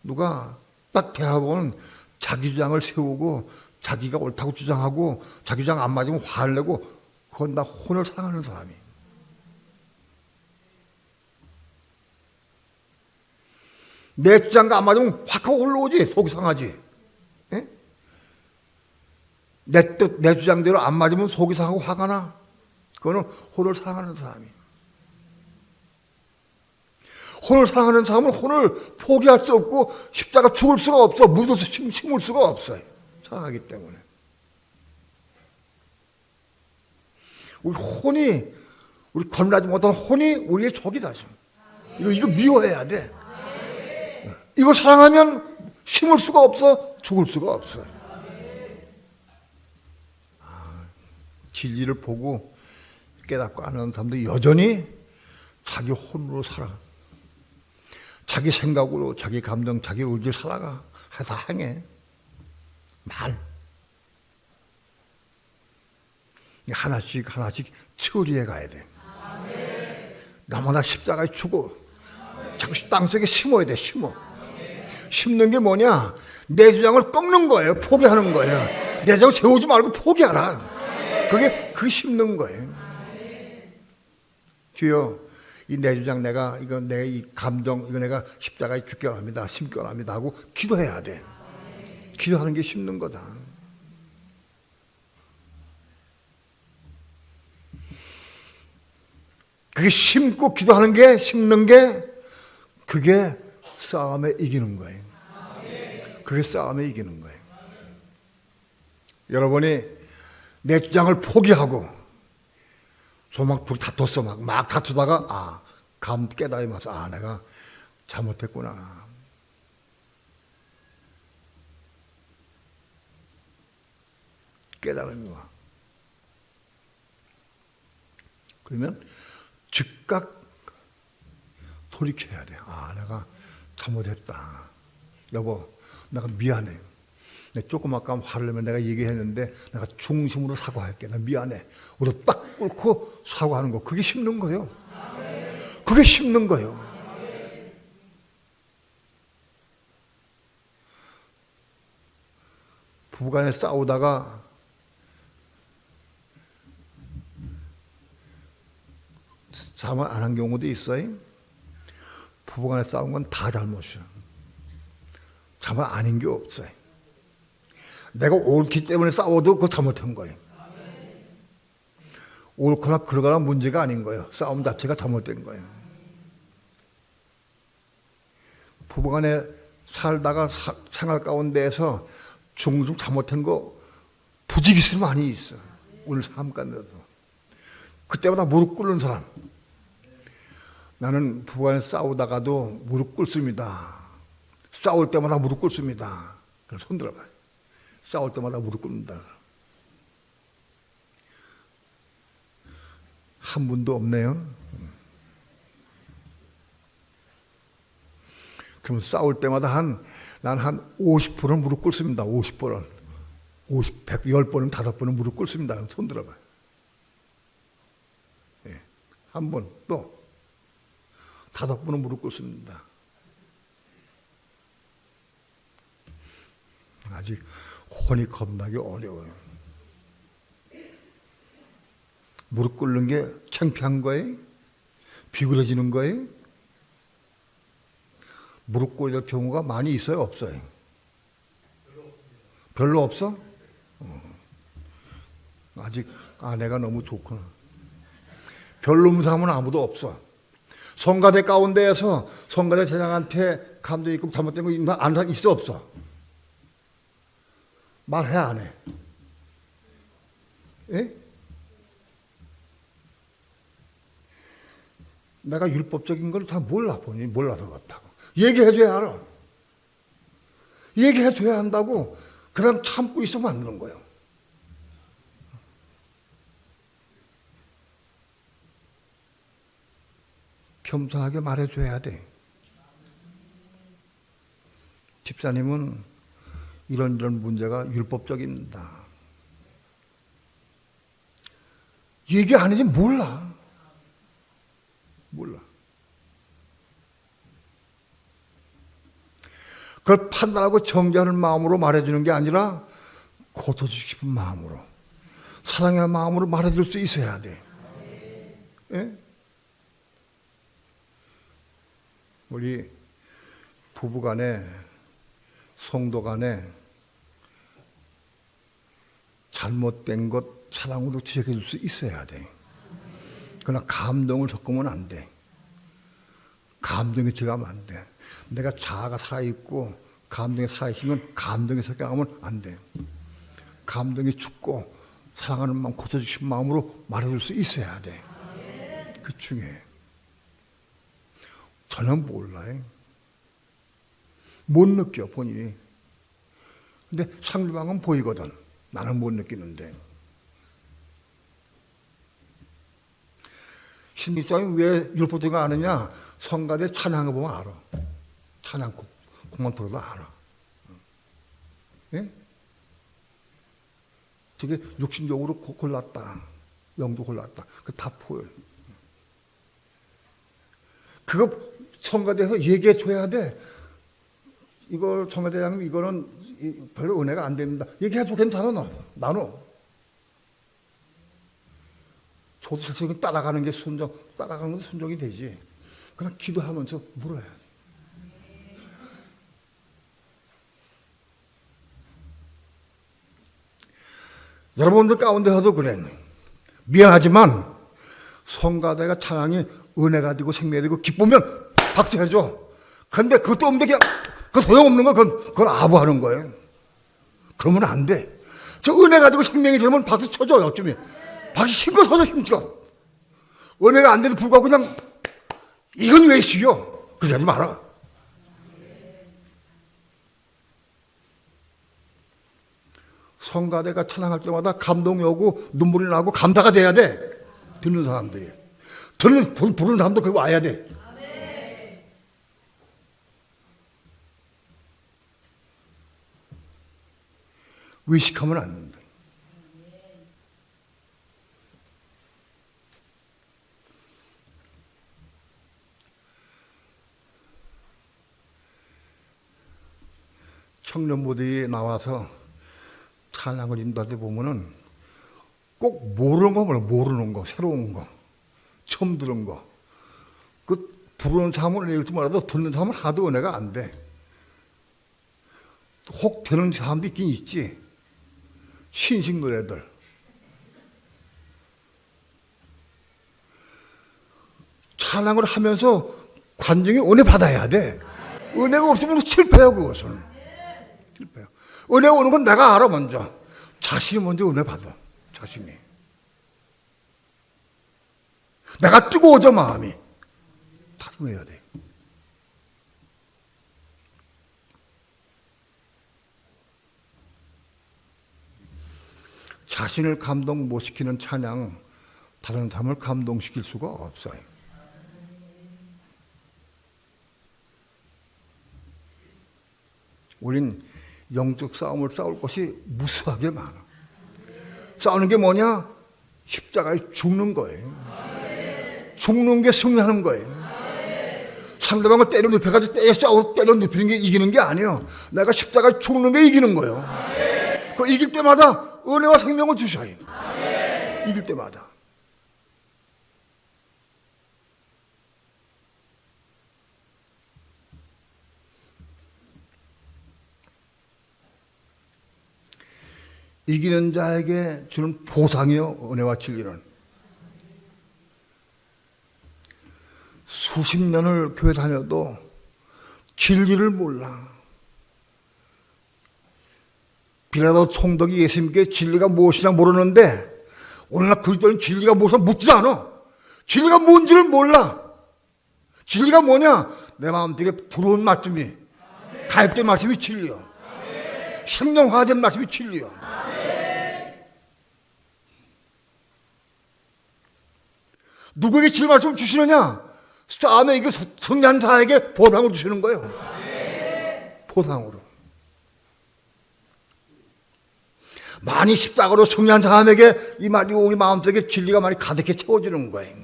누가 딱 대화보면 자기 주장을 세우고 자기가 옳다고 주장하고 자기 주장 안 맞으면 화를 내고 그건 다 혼을 사랑하는 사람이. 내 주장과 안 맞으면 확 하고 올라오지. 속이 상하지. 에? 내 주장대로 안 맞으면 속이 상하고 화가 나. 그거는 혼을 사랑하는 사람이. 혼을 사랑하는 사람은 혼을 포기할 수 없고 십자가 죽을 수가 없어. 묻어서 심을 수가 없어요. 사랑하기 때문에. 우리 혼이, 우리 겁나지 못하는 혼이 우리의 적이다. 이거 미워해야 돼. 이거 사랑하면 심을 수가 없어. 죽을 수가 없어. 진리를 보고 깨닫고 아는 사람도 여전히 자기 혼으로 살아. 자기 생각으로, 자기 감정, 자기 의지로 살아가. 다 행해. 말. 하나씩 처리해 가야 돼. 나마다 십자가에 죽어. 자꾸 땅속에 심어야 돼. 심는 게 뭐냐? 내 주장을 꺾는 거예요. 포기하는 거예요. 내 주장을 세우지 말고 포기하라. 그게 심는 거예요. 주여, 이 내 주장 이거 내 이 감정 이거 내가 십자가에 죽게 합니다. 심게 합니다 하고 기도해야 돼. 기도하는 게 심는 거다. 그게 심고 기도하는 게 심는 게 그게 싸움에 이기는 거예요. 그게 싸움에 이기는 거예요. 여러분이 내 주장을 포기하고 조막 다퉜어. 막 다투다가 감 깨달음이 와서 내가 잘못했구나. 깨달음이 와. 그러면 즉각 돌이켜야 돼. 내가 잘못했다. 여보, 내가 미안해. 내 조금 아까 화를 내면 내가 얘기했는데 내가 중심으로 사과할게. 나 미안해. 우리 딱 꿇고 사과하는 거. 그게 심는 거예요. 그게 심는 거예요. 부부간에 싸우다가 자만 안 한 경우도 있어요. 부부간에 싸운 건 다 잘못이야. 자만 아닌 게 없어요. 내가 옳기 때문에 싸워도 그거 잘못한 거예요. 옳거나 그러거나 문제가 아닌 거예요. 싸움 자체가 잘못된 거예요. 부부간에 살다가 생활 가운데에서 종종 잘못한 거 부지기수 많이 있어. 오늘 삶 가운데도. 그때마다 무릎 꿇는 사람. 나는 부부간에 싸우다가도 무릎 꿇습니다. 싸울 때마다 무릎 꿇습니다. 그럼 손 들어봐요. 싸울 때마다 무릎 꿇는다. 한 분도 없네요. 그럼 싸울 때마다 난 한 50%는 무릎 꿇습니다. 50%는. 50, 100, 10번은 5번은 무릎 꿇습니다. 손 들어봐요. 예. 한 번, 또 5번은 무릎 꿇습니다. 아직 혼이 겁나기 어려워요. 무릎 꿇는 게 창피한 거예요? 비굴해지는 거예요? 무릎 꿇을 경우가 많이 있어요? 없어요? 별로 없어? 아직 아내가 너무 좋구나. 별로 없는 사람은 아무도 없어. 성가대 가운데에서 성가대 대장한테 감정이 있고 잘못된 거 있나? 안 있어? 없어? 말해 안 해? 예? 내가 율법적인 걸 다 보니 몰라서 그렇다고. 얘기해줘야 알아. 얘기해줘야 한다고. 그 다음 참고 있으면 안 되는 거예요. 겸손하게 말해줘야 돼. 집사님은 이런 문제가 율법적입니다. 얘기 안 하지 몰라. 그걸 판단하고 정죄하는 마음으로 말해주는 게 아니라 고쳐주고 싶은 마음으로, 사랑의 마음으로 말해줄 수 있어야 돼. 예? 우리 부부간에, 성도간에 잘못된 것 사랑으로 지적해 줄 수 있어야 돼. 그러나 감동을 섞으면 안 돼. 감동이 들어가면 안 돼. 내가 자아가 살아있고 감동이 살아있으면 감동이 섞여나가면 안 돼. 감동이 죽고 사랑하는 마음, 고쳐주신 마음으로 말해줄 수 있어야 돼. 그 중에 저는 몰라요. 못 느껴 본인이. 근데 상대방은 보이거든. 나는 못 느끼는데. 신입사람이 왜 율법적인 아느냐? 성가대 찬양해 보면 알아. 찬양곡 공만 들어도 알아. 예? 되게 육신적으로 골랐다. 영도 골랐다. 그 다 보여. 그거 성가대에서 얘기해 줘야 돼. 이걸 성가대장님 이거는 별로 은혜가 안 됩니다. 얘기해 줘. 괜찮아 나는. 저도 사실 따라가는 게 따라가는 건 순종이 되지. 그냥 기도하면서 물어야 돼. 여러분들 가운데서도 그래. 미안하지만 성가대가 찬양이 은혜가 되고 생명이 되고 기쁘면 박수해줘. 근데 그것도 없는데 그냥 그 소용없는 거 그건 아부하는 거예요. 그러면 안 돼. 저 은혜가 되고 생명이 되면 박수 쳐줘. 어쩌면 박수 힘껏 쳐줘. 힘껏. 은혜가 안 돼도 불구하고 그냥 이건 왜 쉬어? 그렇게 하지 마라. 성가대가 찬양할 때마다 감동이 오고 눈물이 나고 감사가 돼야 돼. 듣는 사람들이. 부르는 사람도 거기 와야 돼. 의식하면 안 된다. 청년부들이 나와서 찬양을 인도하다 보면은 꼭 모르는 거 몰라. 모르는 거, 새로운 거, 처음 들은 거. 그 부르는 사람은 은혜일지 몰라도 듣는 사람은 하도 은혜가 안 돼. 혹 되는 사람도 있긴 있지. 신식 노래들. 찬양을 하면서 관중이 은혜 받아야 돼. 은혜가 없으면 실패해요, 그것은. 실패해요. 은혜 오는 건 내가 알아, 먼저. 자신이 먼저 은혜 받아. 자신이. 내가 뜨거워져, 마음이. 타령해야 돼. 자신을 감동 못 시키는 찬양, 다른 사람을 감동시킬 수가 없어요. 우린 영적 싸움을 싸울 것이 무수하게 많아. 싸우는 게 뭐냐? 십자가에 죽는 거예요. 죽는 게 승리하는 거예요. 상대방을 때려 눕혀가지고 때려 눕히는 게 이기는 게 아니에요. 내가 십자가에 죽는 게 이기는 거예요. 그 이길 때마다 은혜와 생명을 주셔요. 이길 때마다. 이기는 자에게 주는 보상이요, 은혜와 진리는. 수십 년을 교회 다녀도 진리를 몰라. 빌라도 총독이 예수님께 진리가 무엇이냐 모르는데 오늘날 그리스도는 진리가 무엇이냐 묻지도 않아. 진리가 뭔지를 몰라. 진리가 뭐냐? 내 마음속에 들어온 말씀이, 가입된 말씀이 진리요. 생명화된 말씀이 진리요. 누구에게 진리 말씀을 주시느냐? 싸움에 이게 승리한 자에게 보상을 주시는 거예요. 보상으로. 많이 십자가로 승리한 사람에게 이 말이 우리 마음속에 진리가 많이 가득히 채워지는 거예요.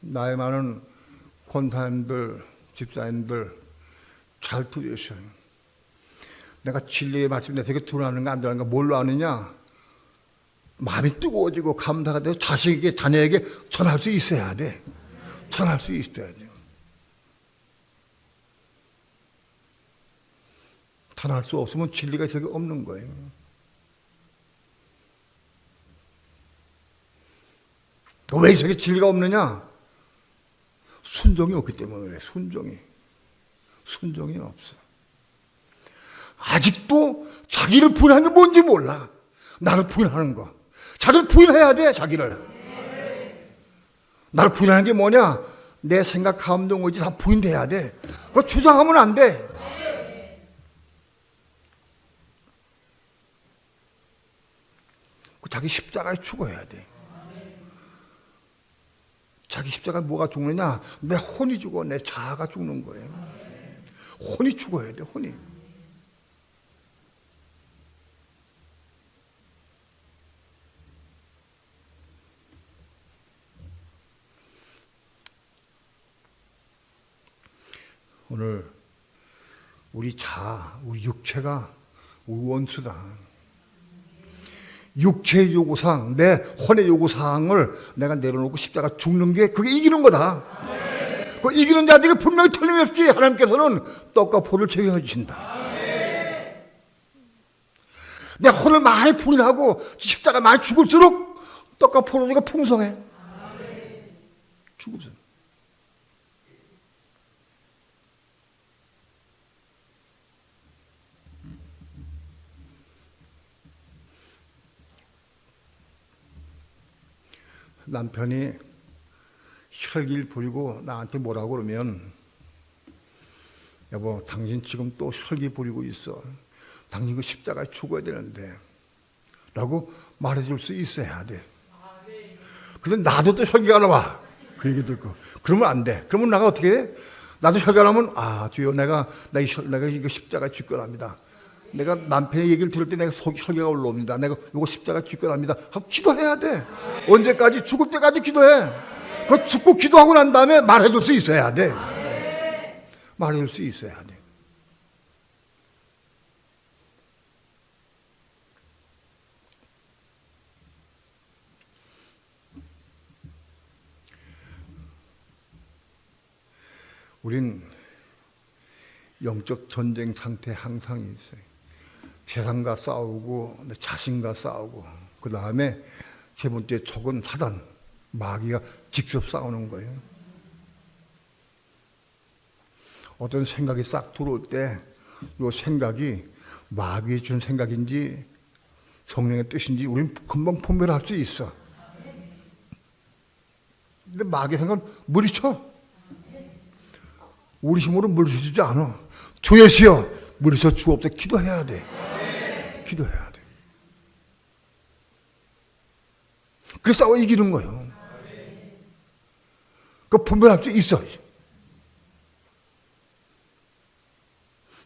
나이 많은 권사님들, 집사님들 잘 들으셔요. 내가 진리의 말씀 내 되게 들어하는 거 안 들어하는 거 뭘로 아느냐? 마음이 뜨거워지고 감사가 되고 자식에게, 자녀에게 전할 수 있어야 돼. 전할 수 있어야 돼. 이 말이 우리 마음속에 진리가 많이 가득히 채워지는 거예요. 나이 많은 권사님들, 집사님들 잘 들으셔요. 내가 진리의 말씀 내 되게 들어하는 거 안 들어하는 거 뭘로 아느냐? 마음이 뜨거워지고 감사가 되고 자식에게, 자녀에게 전할 수 있어야 돼. 전할 수 있어야 돼. 나타날 수 없으면 진리가 저기 없는 거예요. 왜 저기 진리가 없느냐? 순종이 없기 때문에 그래. 순종이 없어. 아직도 자기를 부인하는 게 뭔지 몰라. 나를 부인하는 거. 자기를 부인해야 돼, 자기를. 나를 부인하는 게 뭐냐? 내 생각, 감동, 의지 다 부인돼야 돼. 그거 주장하면 안 돼. 자기 십자가에 죽어야 돼. 자기 십자가에 뭐가 죽느냐? 내 혼이 죽어, 내 자아가 죽는 거예요. 혼이 죽어야 돼, 혼이. 오늘 우리 자아, 우리 육체가 우리 원수다. 육체의 요구사항, 내 혼의 요구사항을 내가 내려놓고 십자가 죽는 게 그게 이기는 거다. 그 이기는 자들에게 분명히 틀림없이 하나님께서는 떡과 포를 제공해 주신다. 내 혼을 많이 분일하고 십자가 많이 죽을수록 떡과 포도가 풍성해. 죽을수록. 남편이 혈기를 부리고 나한테 뭐라고 그러면, 여보, 당신 지금 또 혈기 부리고 있어. 당신 그 십자가에 죽어야 되는데 라고 말해줄 수 있어야 돼. 근데 나도 또 혈기가 나와. 그 얘기 듣고. 그러면 안 돼. 그러면 나가 어떻게 해? 나도 혈기가 나면, 아, 주여, 내가 이거 십자가에 죽겠합니다. 내가 남편의 얘기를 들을 때 내가 혈기가 올라옵니다. 내가 이거 십자가 죽겠합니다. 하고 기도해야 돼. 언제까지? 죽을 때까지 기도해. 그 죽고 기도하고 난 다음에 말해줄 수 있어야 돼. 말해줄 수 있어야 돼. 우린 영적 전쟁 상태에 항상 있어요. 세상과 싸우고 자신과 싸우고, 그 다음에 세 번째 적은 사단, 마귀가 직접 싸우는 거예요. 어떤 생각이 싹 들어올 때 이 생각이 마귀의 준 생각인지 성령의 뜻인지 우리는 금방 분별할 수 있어. 근데 마귀의 생각은 물리쳐. 우리 힘으로 물리쳐주지 않아. 주 예수여, 물리쳐 주옵소서. 기도해야 돼. 기도해야 돼. 그 싸워 이기는 거예요. 그 분별할 수 있어.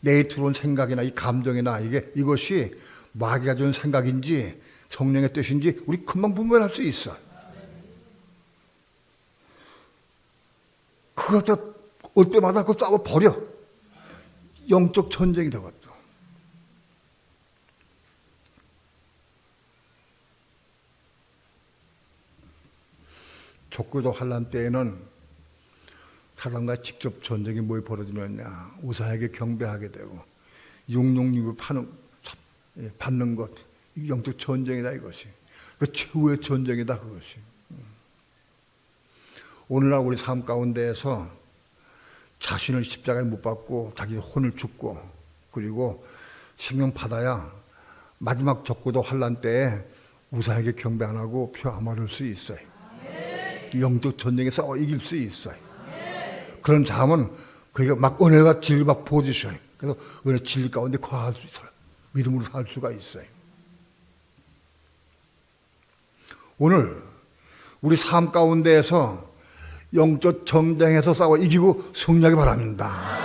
내에 들어온 생각이나 이 감정이나 이것이 마귀가 준 생각인지 성령의 뜻인지 우리 금방 분별할 수 있어. 그거 올 때마다 그거 싸워 버려. 영적 전쟁이 되거든. 족구도 환란 때에는 사단과 직접 전쟁이 뭘 벌어지느냐, 우사에게 경배하게 되고 666을 받는 것, 영적 전쟁이다 이것이. 그 최후의 전쟁이다 그것이. 오늘날 우리 삶 가운데에서 자신을 십자가에 못 박고 자기 혼을 죽고 그리고 생명 받아야 마지막 적고도 환란 때에 우사에게 경배 안 하고 표 안 맞을 수 있어요. 영적 전쟁에 싸워 이길 수 있어요. 그런 사람은 그게 막 은혜가 진리 막 보여주셔요. 그래서 은혜 진리 가운데 거할 수 있어요. 믿음으로 살 수가 있어요. 오늘 우리 삶 가운데에서 영적 전쟁에서 싸워 이기고 승리하기 바랍니다.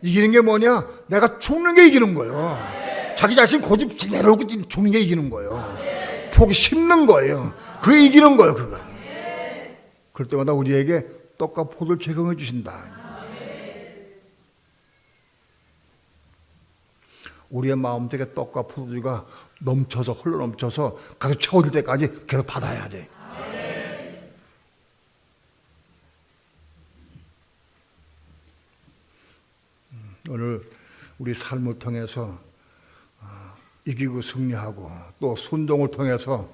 이기는 게 뭐냐? 내가 죽는 게 이기는 거예요. 자기 자신 고집 내려놓고 죽는 게 이기는 거예요. 포기 심는 거예요. 그게 이기는 거예요, 그거. 그럴 때마다 우리에게 떡과 포도를 제공해 주신다. 우리의 마음속에 떡과 포도주가 넘쳐서 흘러 넘쳐서 가서 채워질 때까지 계속 받아야 돼. 오늘 우리 삶을 통해서 이기고 승리하고 또 순종을 통해서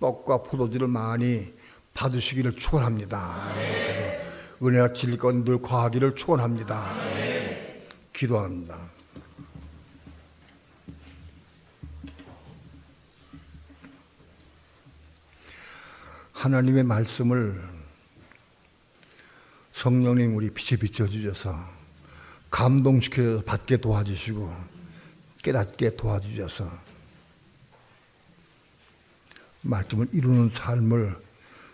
떡과 포도주를 많이 받으시기를 축원합니다. 은혜와 진리가 늘 과하기를 축원합니다. 기도합니다. 하나님의 말씀을 성령님 우리 빛에 비춰주셔서 감동시켜 받게 도와주시고 깨닫게 도와주셔서 말씀을 이루는 삶을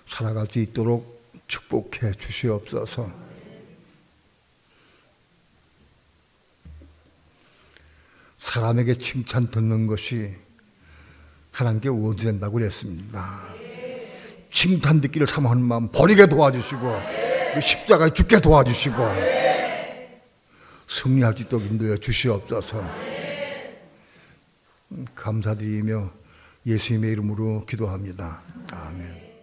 살아갈 수 있도록 축복해 주시옵소서. 사람에게 칭찬 듣는 것이 하나님께 원수된다고 그랬습니다. 칭찬 듣기를 사모하는 마음 버리게 도와주시고 십자가에 죽게 도와주시고 승리할 수 있도록 인도해 주시옵소서. 감사드리며 예수님의 이름으로 기도합니다. 아멘.